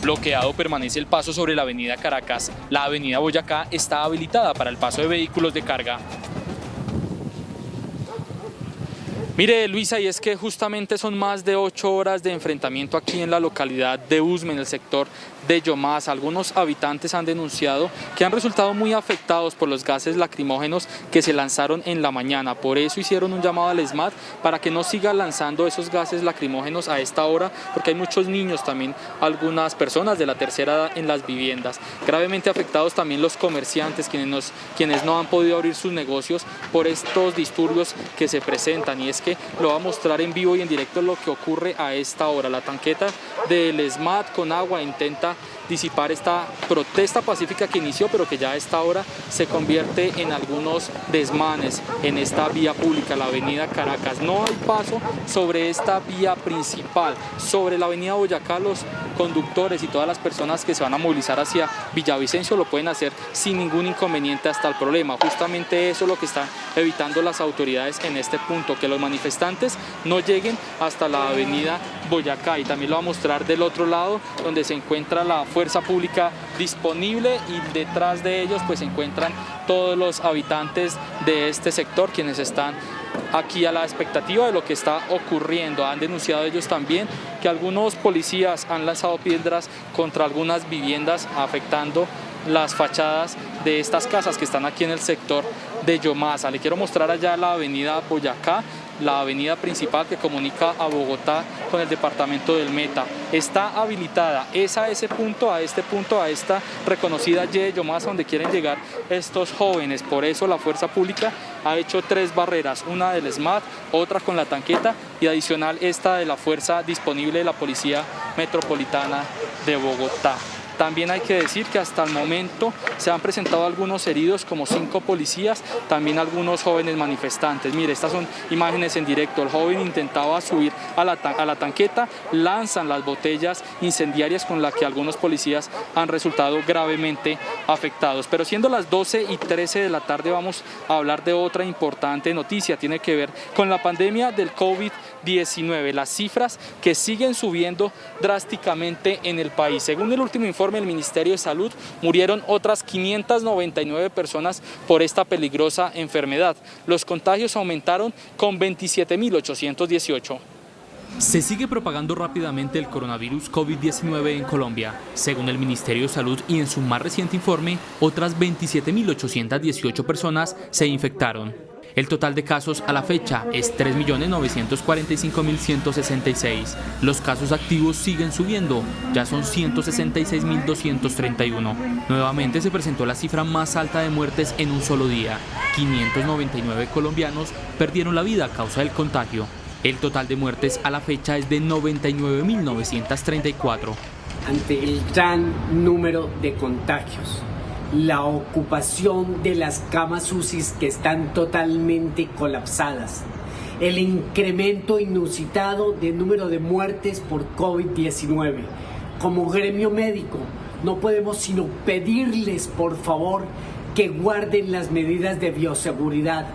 Bloqueado permanece el paso sobre la avenida Caracas. La avenida Boyacá está habilitada para el paso de vehículos de carga. Mire, Luisa, y es que justamente son más de 8 horas de enfrentamiento aquí en la localidad de Usme, en el sector de Yomasa. Algunos habitantes han denunciado que han resultado muy afectados por los gases lacrimógenos que se lanzaron en la mañana. Por eso hicieron un llamado al SMAT para que no siga lanzando esos gases lacrimógenos a esta hora, porque hay muchos niños también, algunas personas de la tercera edad en las viviendas. Gravemente afectados también los comerciantes, quienes no han podido abrir sus negocios por estos disturbios que se presentan. Y es que lo va a mostrar en vivo y en directo lo que ocurre a esta hora. La tanqueta del SMAT con agua intenta disipar esta protesta pacífica que inició, pero que ya a esta hora se convierte en algunos desmanes en esta vía pública, la avenida Caracas. No hay paso sobre esta vía principal. Sobre la avenida Boyacá, los conductores y todas las personas que se van a movilizar hacia Villavicencio lo pueden hacer sin ningún inconveniente hasta el problema. Justamente eso es lo que están evitando las autoridades en este punto, que los manifestantes no lleguen hasta la avenida Boyacá. Y también lo va a mostrar del otro lado, donde se encuentra la fuerza pública disponible, y detrás de ellos pues se encuentran todos los habitantes de este sector, quienes están aquí a la expectativa de lo que está ocurriendo. Han denunciado ellos también que algunos policías han lanzado piedras contra algunas viviendas, afectando las fachadas de estas casas que están aquí en el sector de Yomasa. Le quiero mostrar allá la avenida Boyacá, la avenida principal que comunica a Bogotá con el departamento del Meta. Está habilitada, es a ese punto, a esta reconocida Y de Yomasa, donde quieren llegar estos jóvenes. Por eso la fuerza pública ha hecho 3 barreras, una del SMAT, otra con la tanqueta y adicional esta de la fuerza disponible de la Policía Metropolitana de Bogotá. También hay que decir que hasta el momento se han presentado algunos heridos, como 5 policías, también algunos jóvenes manifestantes. Mire, estas son imágenes en directo. El joven intentaba subir a la tanqueta, lanzan las botellas incendiarias con las que algunos policías han resultado gravemente afectados. Pero siendo las 12:13 de la tarde, vamos a hablar de otra importante noticia. Tiene que ver con la pandemia del COVID-19, las cifras que siguen subiendo drásticamente en el país. Según el último informe del Ministerio de Salud, murieron otras 599 personas por esta peligrosa enfermedad. Los contagios aumentaron con 27.818. Se sigue propagando rápidamente el coronavirus COVID-19 en Colombia. Según el Ministerio de Salud y en su más reciente informe, otras 27.818 personas se infectaron. El total de casos a la fecha es 3.945.166. Los casos activos siguen subiendo, ya son 166.231. Nuevamente se presentó la cifra más alta de muertes en un solo día. 599 colombianos perdieron la vida a causa del contagio. El total de muertes a la fecha es de 99.934. Ante el gran número de contagios, la ocupación de las camas UCI que están totalmente colapsadas, el incremento inusitado de número de muertes por COVID-19. Como gremio médico, no podemos sino pedirles, por favor, que guarden las medidas de bioseguridad,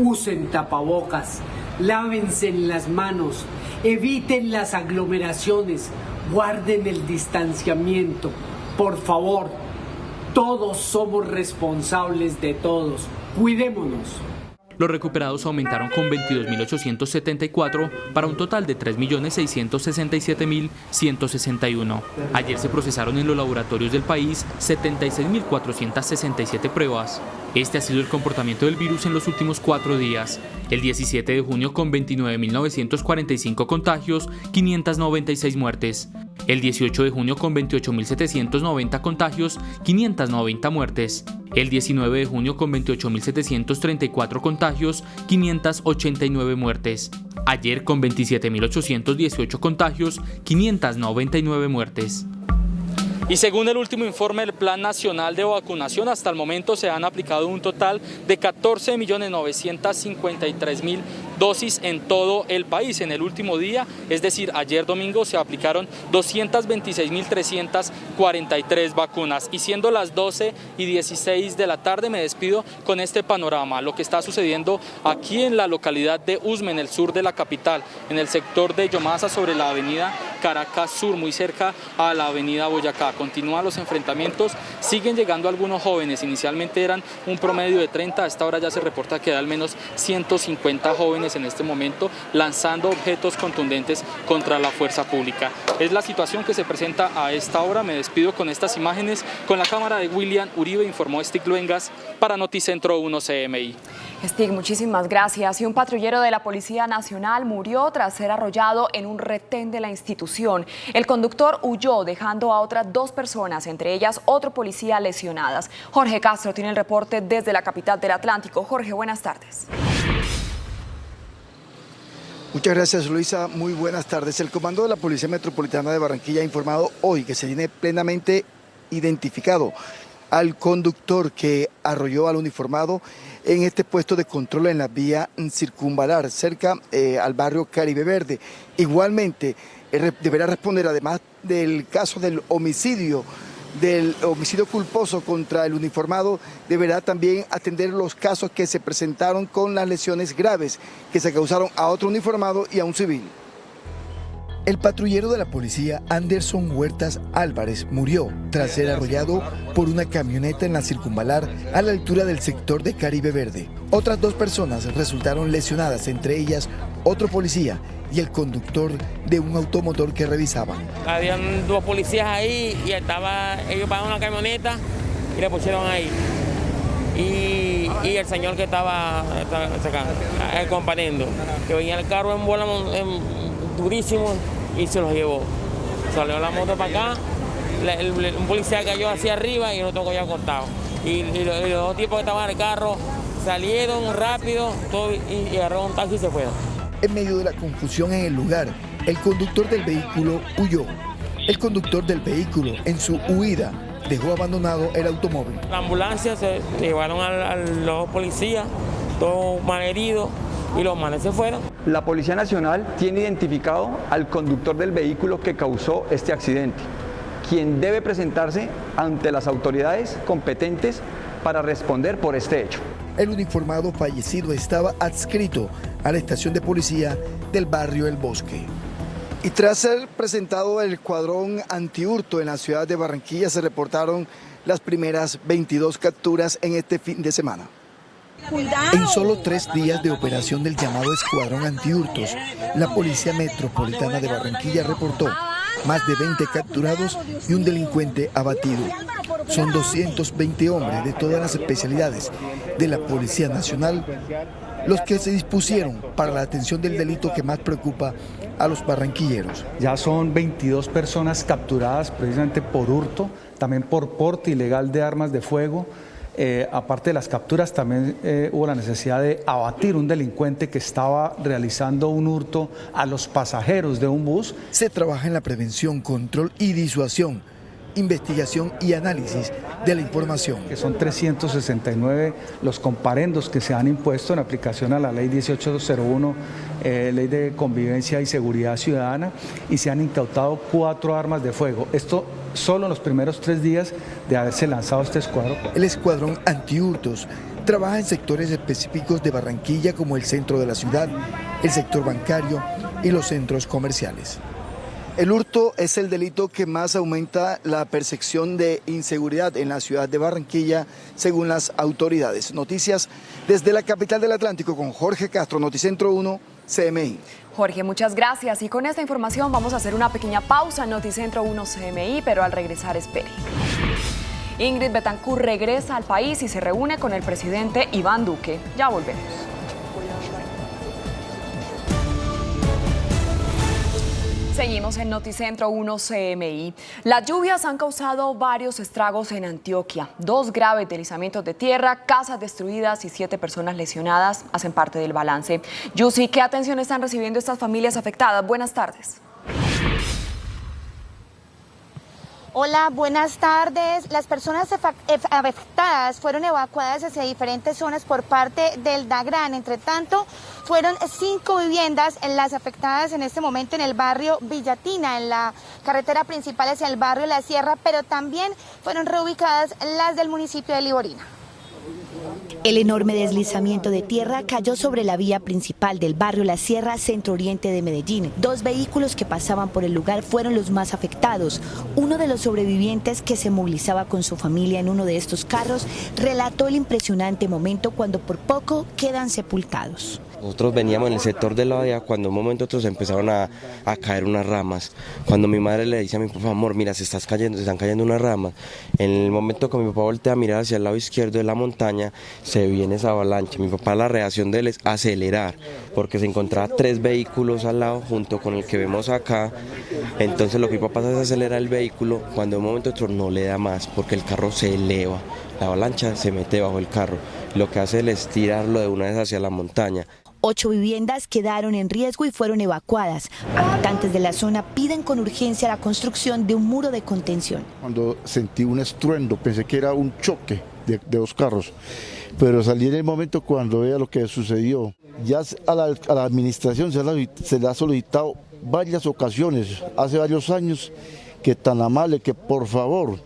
usen tapabocas, lávense las manos, eviten las aglomeraciones, guarden el distanciamiento, por favor. Todos somos responsables de todos. Cuidémonos. Los recuperados aumentaron con 22.874 para un total de 3.667.161. Ayer se procesaron en los laboratorios del país 76.467 pruebas. Este ha sido el comportamiento del virus en los últimos 4 días. El 17 de junio con 29.945 contagios, 596 muertes. El 18 de junio con 28.790 contagios, 590 muertes. El 19 de junio con 28.734 contagios, 589 muertes. Ayer con 27.818 contagios, 599 muertes. Y según el último informe del Plan Nacional de Vacunación, hasta el momento se han aplicado un total de 14.953.000 dosis en todo el país. En el último día, es decir, ayer domingo, se aplicaron 226.343 vacunas. Y siendo las 12:16 de la tarde, me despido con este panorama, lo que está sucediendo aquí en la localidad de Usme, en el sur de la capital, en el sector de Yomasa, sobre la avenida Caracas Sur, muy cerca a la avenida Boyacá. Continúan los enfrentamientos, siguen llegando algunos jóvenes, inicialmente eran un promedio de 30, a esta hora ya se reporta que hay al menos 150 jóvenes en este momento lanzando objetos contundentes contra la fuerza pública. Es la situación que se presenta a esta hora. Me despido con estas imágenes, con la cámara de William Uribe, informó Stig Luengas para Noticentro 1 CMI. Stig, muchísimas gracias. Y un patrullero de la Policía Nacional murió tras ser arrollado en un retén de la institución. El conductor huyó, dejando a otras 2 personas, entre ellas otro policía, lesionadas. Jorge Castro tiene el reporte desde la capital del Atlántico. Jorge, buenas tardes. Muchas gracias, Luisa. Muy buenas tardes. El comando de la Policía Metropolitana de Barranquilla ha informado hoy que se tiene plenamente identificado al conductor que arrolló al uniformado en este puesto de control en la vía circunvalar, cerca al barrio Caribe Verde. Igualmente, deberá responder, además del caso del homicidio culposo contra el uniformado, deberá también atender los casos que se presentaron con las lesiones graves que se causaron a otro uniformado y a un civil. El patrullero de la policía, Anderson Huertas Álvarez, murió tras ser arrollado por una camioneta en la circunvalar a la altura del sector de Caribe Verde. Otras 2 personas resultaron lesionadas, entre ellas otro policía y el conductor de un automotor que revisaban. Habían 2 policías ahí y ellos pagaron una camioneta y le pusieron ahí. Y el señor que estaba acompañando, que venía el carro en bola durísimo y se los llevó. Salió la moto para acá, un policía cayó hacia arriba y el otro cayó acostado. Y los 2 tipos que estaban en el carro salieron rápido y agarraron un taxi y se fueron. En medio de la confusión en el lugar, el conductor del vehículo huyó. El conductor del vehículo, en su huida, dejó abandonado el automóvil. La ambulancia se llevaron a los policías, todos malheridos, y los manes se fueron. La Policía Nacional tiene identificado al conductor del vehículo que causó este accidente, quien debe presentarse ante las autoridades competentes para responder por este hecho. El uniformado fallecido estaba adscrito a la estación de policía del barrio El Bosque. Y tras ser presentado el escuadrón antihurto en la ciudad de Barranquilla, se reportaron las primeras 22 capturas en este fin de semana. En solo 3 días de operación del llamado escuadrón antihurtos, la Policía Metropolitana de Barranquilla reportó más de 20 capturados y un delincuente abatido. Son 220 hombres de todas las especialidades de la Policía Nacional los que se dispusieron para la atención del delito que más preocupa a los barranquilleros. Ya son 22 personas capturadas precisamente por hurto, también por porte ilegal de armas de fuego. Aparte de las capturas, también hubo la necesidad de abatir un delincuente que estaba realizando un hurto a los pasajeros de un bus. Se trabaja en la prevención, control y disuasión, investigación y análisis de la información. Que son 369 los comparendos que se han impuesto en aplicación a la ley 1801, ley de convivencia y seguridad ciudadana, y se han incautado 4 armas de fuego. Esto solo en los primeros 3 días de haberse lanzado este escuadrón. El escuadrón antihurtos trabaja en sectores específicos de Barranquilla como el centro de la ciudad, el sector bancario y los centros comerciales. El hurto es el delito que más aumenta la percepción de inseguridad en la ciudad de Barranquilla, según las autoridades. Noticias desde la capital del Atlántico con Jorge Castro, Noticentro 1, CMI. Jorge, muchas gracias. Y con esta información vamos a hacer una pequeña pausa en Noticentro 1 CMI, pero al regresar espere. Ingrid Betancourt regresa al país y se reúne con el presidente Iván Duque. Ya volvemos. Seguimos en Noticentro 1 CMI. Las lluvias han causado varios estragos en Antioquia. 2 graves deslizamientos de tierra, casas destruidas y 7 personas lesionadas hacen parte del balance. Yusi, ¿qué atención están recibiendo estas familias afectadas? Buenas tardes. Hola, buenas tardes. Las personas afectadas fueron evacuadas hacia diferentes zonas por parte del DAGRAN. Entre tanto, fueron 5 viviendas las afectadas en este momento en el barrio Villatina, en la carretera principal hacia el barrio La Sierra, pero también fueron reubicadas las del municipio de Liborina. El enorme deslizamiento de tierra cayó sobre la vía principal del barrio La Sierra, centro-oriente de Medellín. 2 vehículos que pasaban por el lugar fueron los más afectados. Uno de los sobrevivientes, que se movilizaba con su familia en uno de estos carros, relató el impresionante momento cuando por poco quedan sepultados. Nosotros veníamos en el sector de la vía cuando en un momento otros empezaron a caer unas ramas. Cuando mi madre le dice a mi papá, amor, mira, se están cayendo unas ramas. En el momento que mi papá voltea a mirar hacia el lado izquierdo de la montaña, se viene esa avalancha. Mi papá, la reacción de él es acelerar, porque se encontraba 3 vehículos al lado junto con el que vemos acá. Entonces lo que mi papá hace es acelerar el vehículo, cuando en un momento otro no le da más, porque el carro se eleva. La avalancha se mete bajo el carro. Lo que hace es tirarlo de una vez hacia la montaña. 8 viviendas quedaron en riesgo y fueron evacuadas. Habitantes de la zona piden con urgencia la construcción de un muro de contención. Cuando sentí un estruendo, pensé que era un choque de 2 carros, pero salí en el momento cuando veía lo que sucedió. Ya a la administración se le ha solicitado varias ocasiones, hace varios años, que tan amable que por favor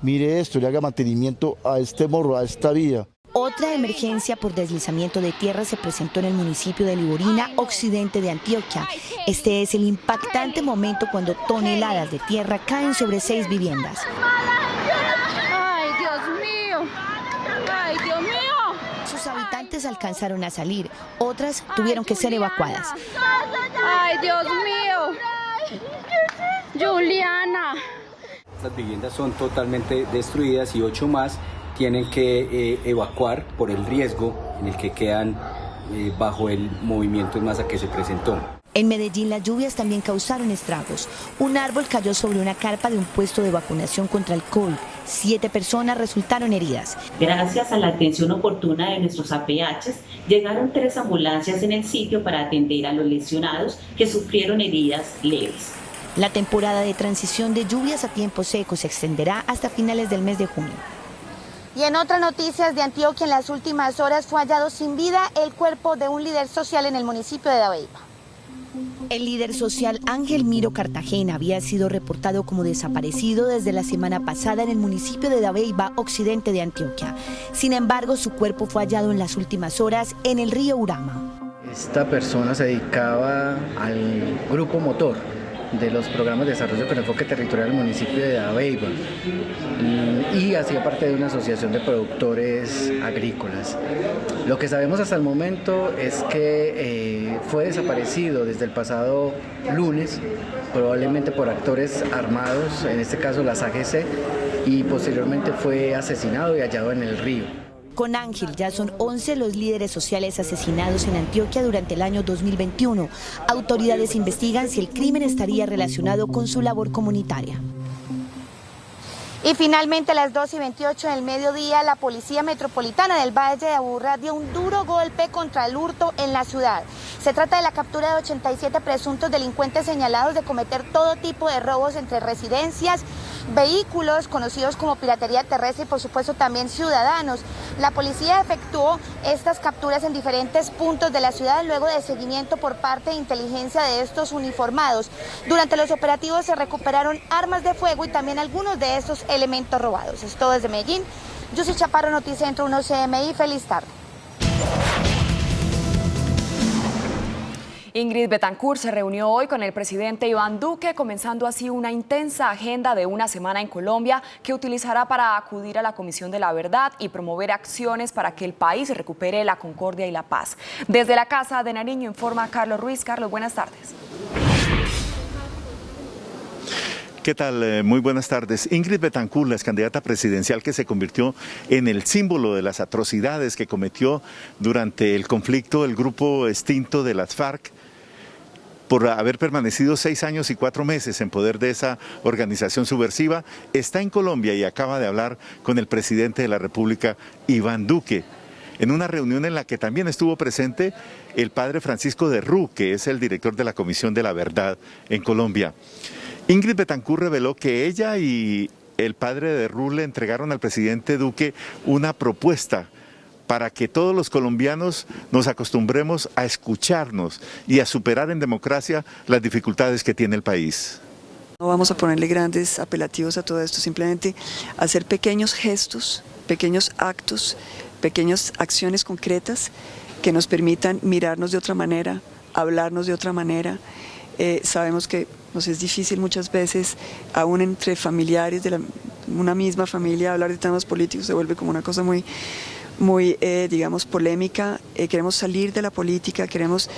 mire esto, le haga mantenimiento a este morro, a esta vía. Otra emergencia por deslizamiento de tierra se presentó en el municipio de Liborina, occidente de Antioquia. Este es el impactante momento cuando toneladas de tierra caen sobre 6 viviendas. ¡Ay, Dios mío! ¡Ay, Dios mío! Sus habitantes alcanzaron a salir, otras tuvieron que ser evacuadas. ¡Ay, Dios mío! ¡Juliana! Estas viviendas son totalmente destruidas y 8 más tienen que evacuar por el riesgo en el que quedan bajo el movimiento en masa que se presentó. En Medellín las lluvias también causaron estragos. Un árbol cayó sobre una carpa de un puesto de vacunación contra el COVID. 7 personas resultaron heridas. Gracias a la atención oportuna de nuestros APHs, llegaron 3 ambulancias en el sitio para atender a los lesionados que sufrieron heridas leves. La temporada de transición de lluvias a tiempo seco se extenderá hasta finales del mes de junio. Y en otras noticias de Antioquia, en las últimas horas fue hallado sin vida el cuerpo de un líder social en el municipio de Dabeiba. El líder social Ángel Miro Cartagena había sido reportado como desaparecido desde la semana pasada en el municipio de Dabeiba, occidente de Antioquia. Sin embargo, su cuerpo fue hallado en las últimas horas en el río Urama. Esta persona se dedicaba al grupo motor de los programas de desarrollo con enfoque territorial del municipio de Dabeiba y hacía parte de una asociación de productores agrícolas. Lo que sabemos hasta el momento es que fue desaparecido desde el pasado lunes, probablemente por actores armados, en este caso las AGC, y posteriormente fue asesinado y hallado en el río. Con Ángel ya son 11 los líderes sociales asesinados en Antioquia durante el año 2021. Autoridades investigan si el crimen estaría relacionado con su labor comunitaria. Y finalmente a las 2:28 del mediodía, la Policía Metropolitana del Valle de Aburrá dio un duro golpe contra el hurto en la ciudad. Se trata de la captura de 87 presuntos delincuentes señalados de cometer todo tipo de robos entre residencias, vehículos conocidos como piratería terrestre y por supuesto también ciudadanos. La policía efectuó estas capturas en diferentes puntos de la ciudad luego de seguimiento por parte de inteligencia de estos uniformados. Durante los operativos se recuperaron armas de fuego y también algunos de estos elementos robados. Es todo desde Medellín. Yo soy Chaparro, Noticentro 1 CMI. Feliz tarde. Ingrid Betancourt se reunió hoy con el presidente Iván Duque, comenzando así una intensa agenda de una semana en Colombia que utilizará para acudir a la Comisión de la Verdad y promover acciones para que el país recupere la concordia y la paz. Desde la Casa de Nariño informa Carlos Ruiz. Carlos, buenas tardes. ¿Qué tal? Muy buenas tardes. Ingrid Betancourt, la candidata presidencial que se convirtió en el símbolo de las atrocidades que cometió durante el conflicto el grupo extinto de las FARC, por haber permanecido 6 años y 4 meses en poder de esa organización subversiva, está en Colombia y acaba de hablar con el presidente de la República, Iván Duque, en una reunión en la que también estuvo presente el padre Francisco de Rú, que es el director de la Comisión de la Verdad en Colombia. Ingrid Betancourt reveló que ella y el padre de Ruth le entregaron al presidente Duque una propuesta para que todos los colombianos nos acostumbremos a escucharnos y a superar en democracia las dificultades que tiene el país. No vamos a ponerle grandes apelativos a todo esto, simplemente hacer pequeños gestos, pequeños actos, pequeñas acciones concretas que nos permitan mirarnos de otra manera, hablarnos de otra manera. Sabemos que nos es difícil muchas veces, aún entre familiares de una misma familia, hablar de temas políticos se vuelve como una cosa muy digamos, polémica. Queremos salir de la política, queremos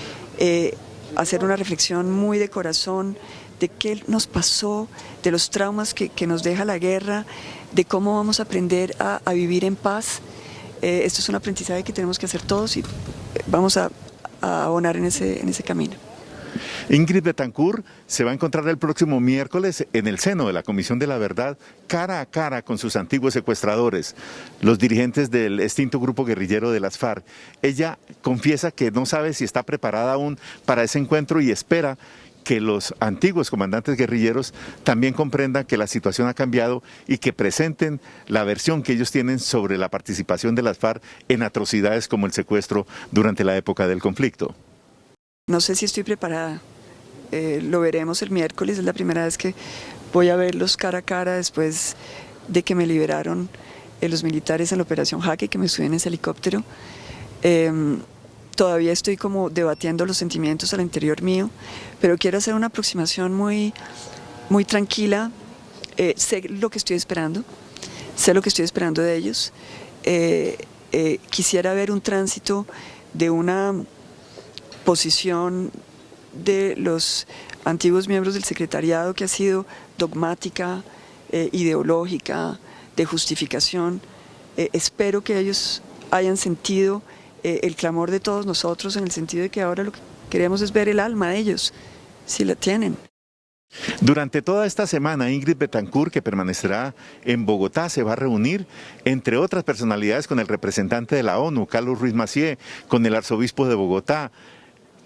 hacer una reflexión muy de corazón de qué nos pasó, de los traumas que nos deja la guerra, de cómo vamos a aprender a vivir en paz. Esto es un aprendizaje que tenemos que hacer todos y vamos a abonar en ese camino. Ingrid Betancourt se va a encontrar el próximo miércoles en el seno de la Comisión de la Verdad, cara a cara con sus antiguos secuestradores, los dirigentes del extinto grupo guerrillero de las FARC. Ella confiesa que no sabe si está preparada aún para ese encuentro y espera que los antiguos comandantes guerrilleros también comprendan que la situación ha cambiado y que presenten la versión que ellos tienen sobre la participación de las FARC en atrocidades como el secuestro durante la época del conflicto. No sé si estoy preparada, lo veremos el miércoles, es la primera vez que voy a verlos cara a cara después de que me liberaron los militares en la Operación Jaque, que me subí en ese helicóptero. Todavía estoy como debatiendo los sentimientos al interior mío, pero quiero hacer una aproximación muy tranquila. Sé lo que estoy esperando de ellos. Quisiera ver un tránsito de una posición de los antiguos miembros del secretariado que ha sido dogmática, ideológica, de justificación. Espero que ellos hayan sentido el clamor de todos nosotros en el sentido de que ahora lo que queremos es ver el alma de ellos, si la tienen. Durante toda esta semana, Ingrid Betancourt, que permanecerá en Bogotá, se va a reunir, entre otras personalidades, con el representante de la ONU, Carlos Ruiz Massieu, con el arzobispo de Bogotá,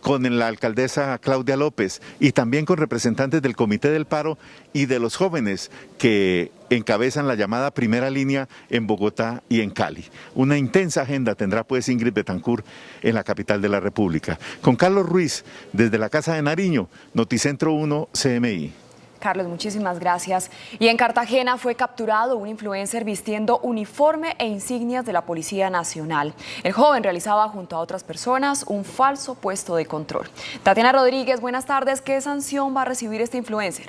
con la alcaldesa Claudia López y también con representantes del Comité del Paro y de los jóvenes que encabezan la llamada primera línea en Bogotá y en Cali. Una intensa agenda tendrá pues Ingrid Betancourt en la capital de la República. Con Carlos Ruiz, desde la Casa de Nariño, Noticentro 1 CMI. Carlos, muchísimas gracias. Y en Cartagena fue capturado un influencer vistiendo uniforme e insignias de la Policía Nacional. El joven realizaba junto a otras personas un falso puesto de control. Tatiana Rodríguez, buenas tardes. ¿Qué sanción va a recibir este influencer?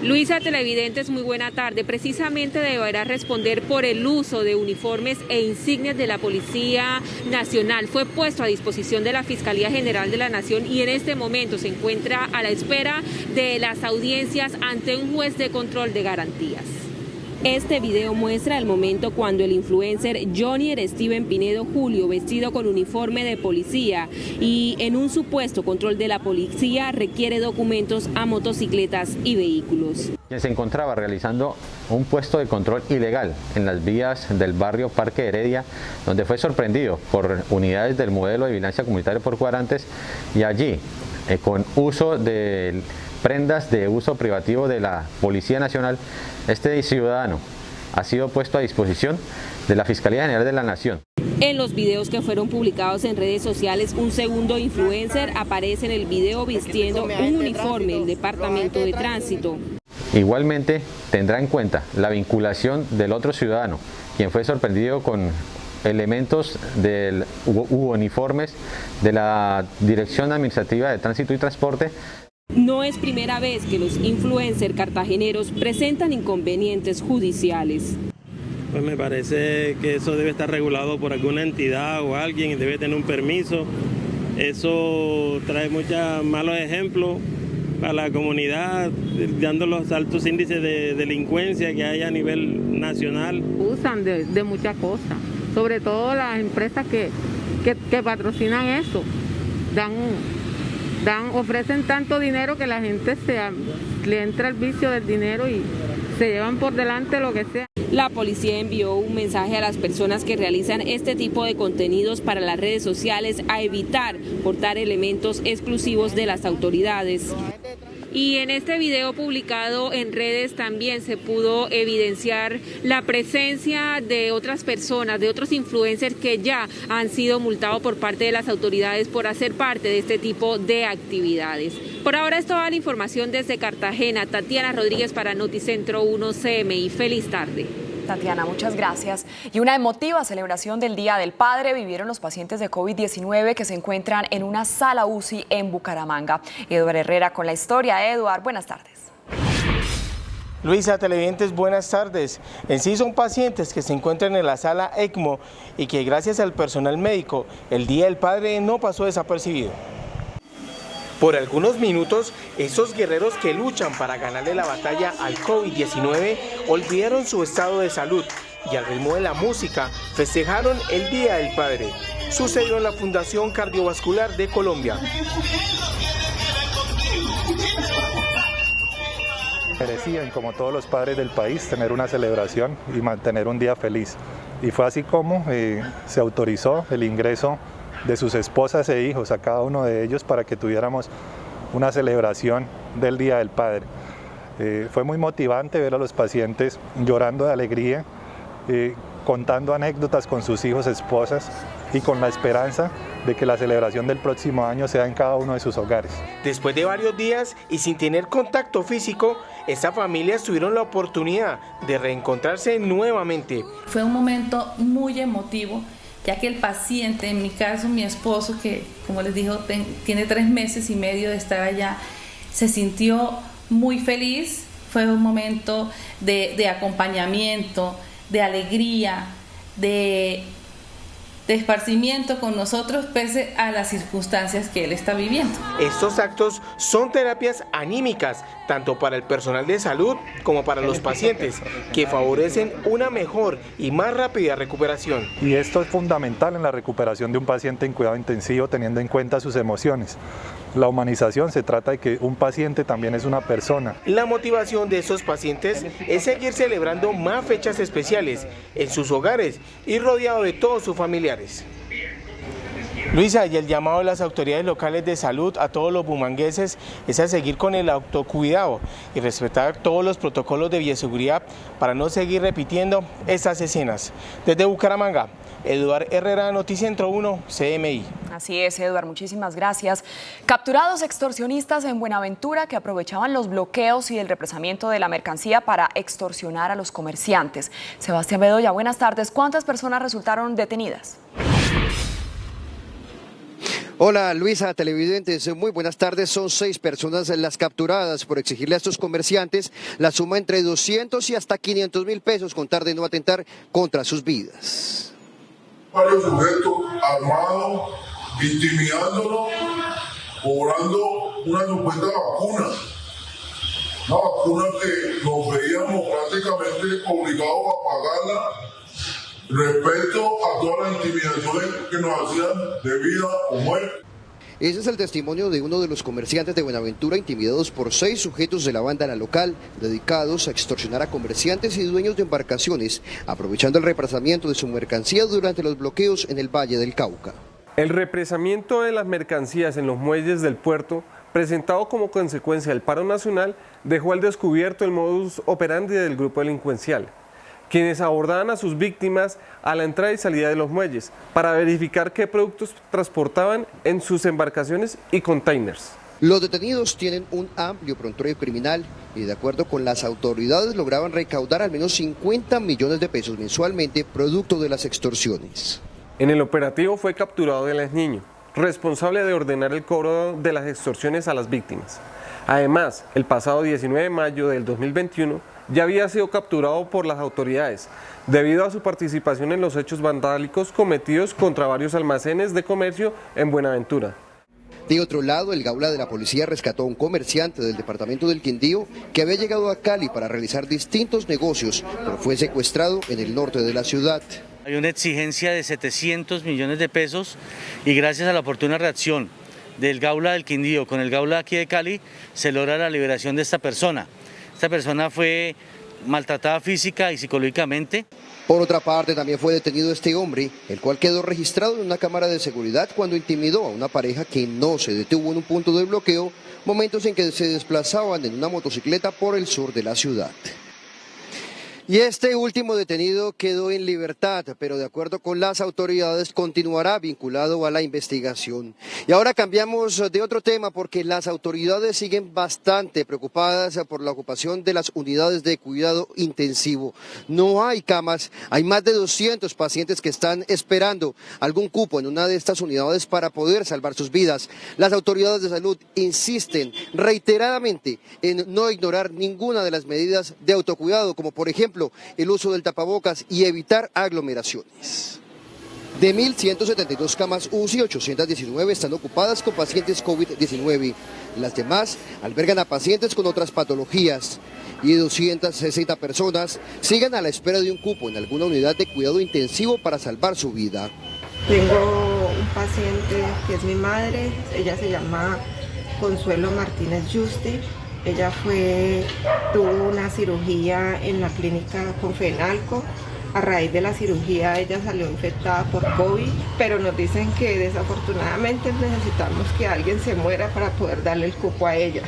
Luisa, televidentes, muy buena tarde. Precisamente deberá responder por el uso de uniformes e insignias de la Policía Nacional. Fue puesto a disposición de la Fiscalía General de la Nación y en este momento se encuentra a la espera de las audiencias ante un juez de control de garantías. Este video muestra el momento cuando el influencer Johnny Steven Pinedo Julio, vestido con uniforme de policía y en un supuesto control de la policía, requiere documentos a motocicletas y vehículos. Quien se encontraba realizando un puesto de control ilegal en las vías del barrio Parque Heredia, donde fue sorprendido por unidades del modelo de vigilancia comunitaria por cuadrantes y allí, con uso de prendas de uso privativo de la Policía Nacional, este ciudadano ha sido puesto a disposición de la Fiscalía General de la Nación. En los videos que fueron publicados en redes sociales, un segundo influencer aparece en el video vistiendo un uniforme del Departamento de Tránsito. Igualmente tendrá en cuenta la vinculación del otro ciudadano, quien fue sorprendido con elementos u uniformes de la Dirección Administrativa de Tránsito y Transporte. No es primera vez que los influencers cartageneros presentan inconvenientes judiciales. Pues me parece que eso debe estar regulado por alguna entidad o alguien, debe tener un permiso. Eso trae muchos malos ejemplos a la comunidad, dando los altos índices de delincuencia que hay a nivel nacional. Usan de muchas cosas, sobre todo las empresas que patrocinan eso, ofrecen tanto dinero que la gente le entra el vicio del dinero y se llevan por delante lo que sea. La policía envió un mensaje a las personas que realizan este tipo de contenidos para las redes sociales a evitar portar elementos exclusivos de las autoridades. Y en este video publicado en redes también se pudo evidenciar la presencia de otras personas, de otros influencers que ya han sido multados por parte de las autoridades por hacer parte de este tipo de actividades. Por ahora es toda la información desde Cartagena. Tatiana Rodríguez para Noticentro 1 CMI. Feliz tarde. Tatiana, muchas gracias. Y una emotiva celebración del Día del Padre vivieron los pacientes de COVID-19 que se encuentran en una sala UCI en Bucaramanga. Eduard Herrera con la historia. Eduard, buenas tardes. Luisa, televidentes, buenas tardes. En sí son pacientes que se encuentran en la sala ECMO y que gracias al personal médico, el Día del Padre no pasó desapercibido. Por algunos minutos, esos guerreros que luchan para ganarle la batalla al COVID-19 olvidaron su estado de salud y al ritmo de la música festejaron el Día del Padre. Sucedió en la Fundación Cardiovascular de Colombia. Merecían, como todos los padres del país, tener una celebración y mantener un día feliz. Y fue así como se autorizó el ingreso de sus esposas e hijos a cada uno de ellos para que tuviéramos una celebración del Día del Padre. Fue muy motivante ver a los pacientes llorando de alegría, contando anécdotas con sus hijos, esposas y con la esperanza de que la celebración del próximo año sea en cada uno de sus hogares. Después de varios días y sin tener contacto físico, estas familias tuvieron la oportunidad de reencontrarse nuevamente. Fue un momento muy emotivo, ya que el paciente, en mi caso mi esposo, que como les digo tiene 3 meses y medio de estar allá, se sintió muy feliz. Fue un momento de acompañamiento, de alegría, de esparcimiento con nosotros pese a las circunstancias que él está viviendo. Estos actos son terapias anímicas, tanto para el personal de salud como para los pacientes, que favorecen una mejor y más rápida recuperación. Y esto es fundamental en la recuperación de un paciente en cuidado intensivo, teniendo en cuenta sus emociones. La humanización se trata de que un paciente también es una persona. La motivación de esos pacientes es seguir celebrando más fechas especiales en sus hogares y rodeado de todos sus familiares. Luisa, y el llamado de las autoridades locales de salud a todos los bumangueses es a seguir con el autocuidado y respetar todos los protocolos de bioseguridad para no seguir repitiendo estas escenas. Desde Bucaramanga, Eduard Herrera, Noticentro 1, CMI. Así es, Eduard, muchísimas gracias. Capturados extorsionistas en Buenaventura que aprovechaban los bloqueos y el represamiento de la mercancía para extorsionar a los comerciantes. Sebastián Bedoya, buenas tardes. ¿Cuántas personas resultaron detenidas? Hola Luisa, televidentes, muy buenas tardes. Son 6 personas las capturadas por exigirle a estos comerciantes la suma entre 200 y hasta 500.000 pesos con tal de no atentar contra sus vidas. Varios sujetos armados, intimidándonos, cobrando una supuesta vacuna. Una vacuna que nos veíamos prácticamente obligados a pagarla respecto a todas las intimidaciones que nos hacían de vida o muerte. Ese es el testimonio de uno de los comerciantes de Buenaventura intimidados por 6 sujetos de la banda La Local, dedicados a extorsionar a comerciantes y dueños de embarcaciones, aprovechando el represamiento de su mercancía durante los bloqueos en el Valle del Cauca. El represamiento de las mercancías en los muelles del puerto, presentado como consecuencia del paro nacional, dejó al descubierto el modus operandi del grupo delincuencial, quienes abordaban a sus víctimas a la entrada y salida de los muelles para verificar qué productos transportaban en sus embarcaciones y containers. Los detenidos tienen un amplio prontuario criminal y de acuerdo con las autoridades lograban recaudar al menos 50 millones de pesos mensualmente producto de las extorsiones. En el operativo fue capturado el exniño, responsable de ordenar el cobro de las extorsiones a las víctimas. Además, el pasado 19 de mayo del 2021, ya había sido capturado por las autoridades debido a su participación en los hechos vandálicos cometidos contra varios almacenes de comercio en Buenaventura. De otro lado, el Gaula de la policía rescató a un comerciante del departamento del Quindío que había llegado a Cali para realizar distintos negocios, pero fue secuestrado en el norte de la ciudad. Hay una exigencia de 700 millones de pesos y gracias a la oportuna reacción del Gaula del Quindío con el Gaula aquí de Cali se logra la liberación de esta persona. Esta persona fue maltratada física y psicológicamente. Por otra parte, también fue detenido este hombre, el cual quedó registrado en una cámara de seguridad cuando intimidó a una pareja que no se detuvo en un punto de bloqueo, momentos en que se desplazaban en una motocicleta por el sur de la ciudad. Y este último detenido quedó en libertad, pero de acuerdo con las autoridades continuará vinculado a la investigación. Y ahora cambiamos de otro tema porque las autoridades siguen bastante preocupadas por la ocupación de las unidades de cuidado intensivo. No hay camas, hay más de 200 pacientes que están esperando algún cupo en una de estas unidades para poder salvar sus vidas. Las autoridades de salud insisten reiteradamente en no ignorar ninguna de las medidas de autocuidado, como por ejemplo el uso del tapabocas y evitar aglomeraciones. De 1.172 camas UCI, 819 están ocupadas con pacientes COVID-19. Las demás albergan a pacientes con otras patologías. Y 260 personas siguen a la espera de un cupo en alguna unidad de cuidado intensivo para salvar su vida. Tengo un paciente que es mi madre, ella se llama Consuelo Martínez Justi. Ella tuvo una cirugía en la clínica Confenalco. A raíz de la cirugía ella salió infectada por COVID, pero nos dicen que desafortunadamente necesitamos que alguien se muera para poder darle el cupo a ella.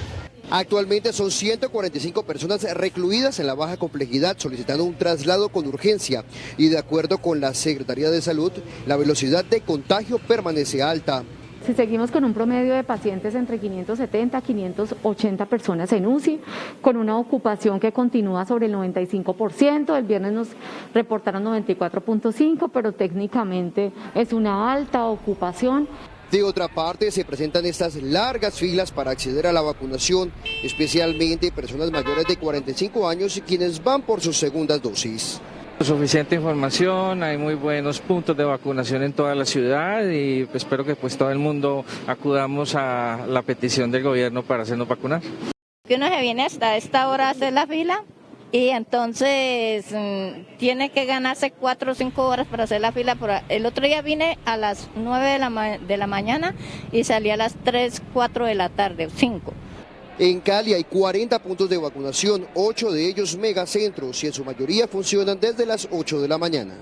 Actualmente son 145 personas recluidas en la baja complejidad solicitando un traslado con urgencia y de acuerdo con la Secretaría de Salud, la velocidad de contagio permanece alta. Si seguimos con un promedio de pacientes entre 570 a 580 personas en UCI, con una ocupación que continúa sobre el 95%, el viernes nos reportaron 94.5%, pero técnicamente es una alta ocupación. De otra parte, se presentan estas largas filas para acceder a la vacunación, especialmente personas mayores de 45 años y quienes van por sus segundas dosis. Suficiente información, hay muy buenos puntos de vacunación en toda la ciudad y espero que todo el mundo acudamos a la petición del gobierno para hacernos vacunar. Que uno se viene hasta esta hora a hacer la fila y entonces tiene que ganarse 4 o 5 horas para hacer la fila. El otro día vine a las 9 de la mañana y salí a las 3, 4 de la tarde, 5. En Cali hay 40 puntos de vacunación, 8 de ellos megacentros y en su mayoría funcionan desde las 8 de la mañana.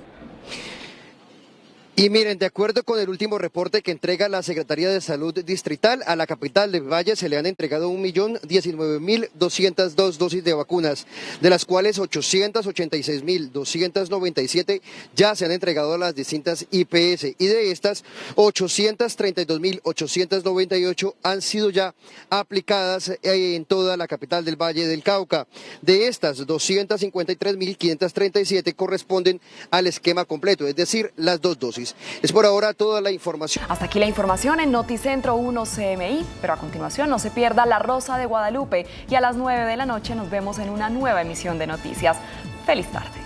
Y miren, de acuerdo con el último reporte que entrega la Secretaría de Salud Distrital, a la capital de Valle se le han entregado 1.019.202 dosis de vacunas, de las cuales 886.297 ya se han entregado a las distintas IPS y de estas 832.898 han sido ya aplicadas en toda la capital del Valle del Cauca. De estas 253.537 corresponden al esquema completo, es decir, las 2 dosis. Es por ahora toda la información. Hasta aquí la información en Noticentro 1 CMI, pero a continuación no se pierda La Rosa de Guadalupe y a las 9 de la noche nos vemos en una nueva emisión de noticias. Feliz tarde.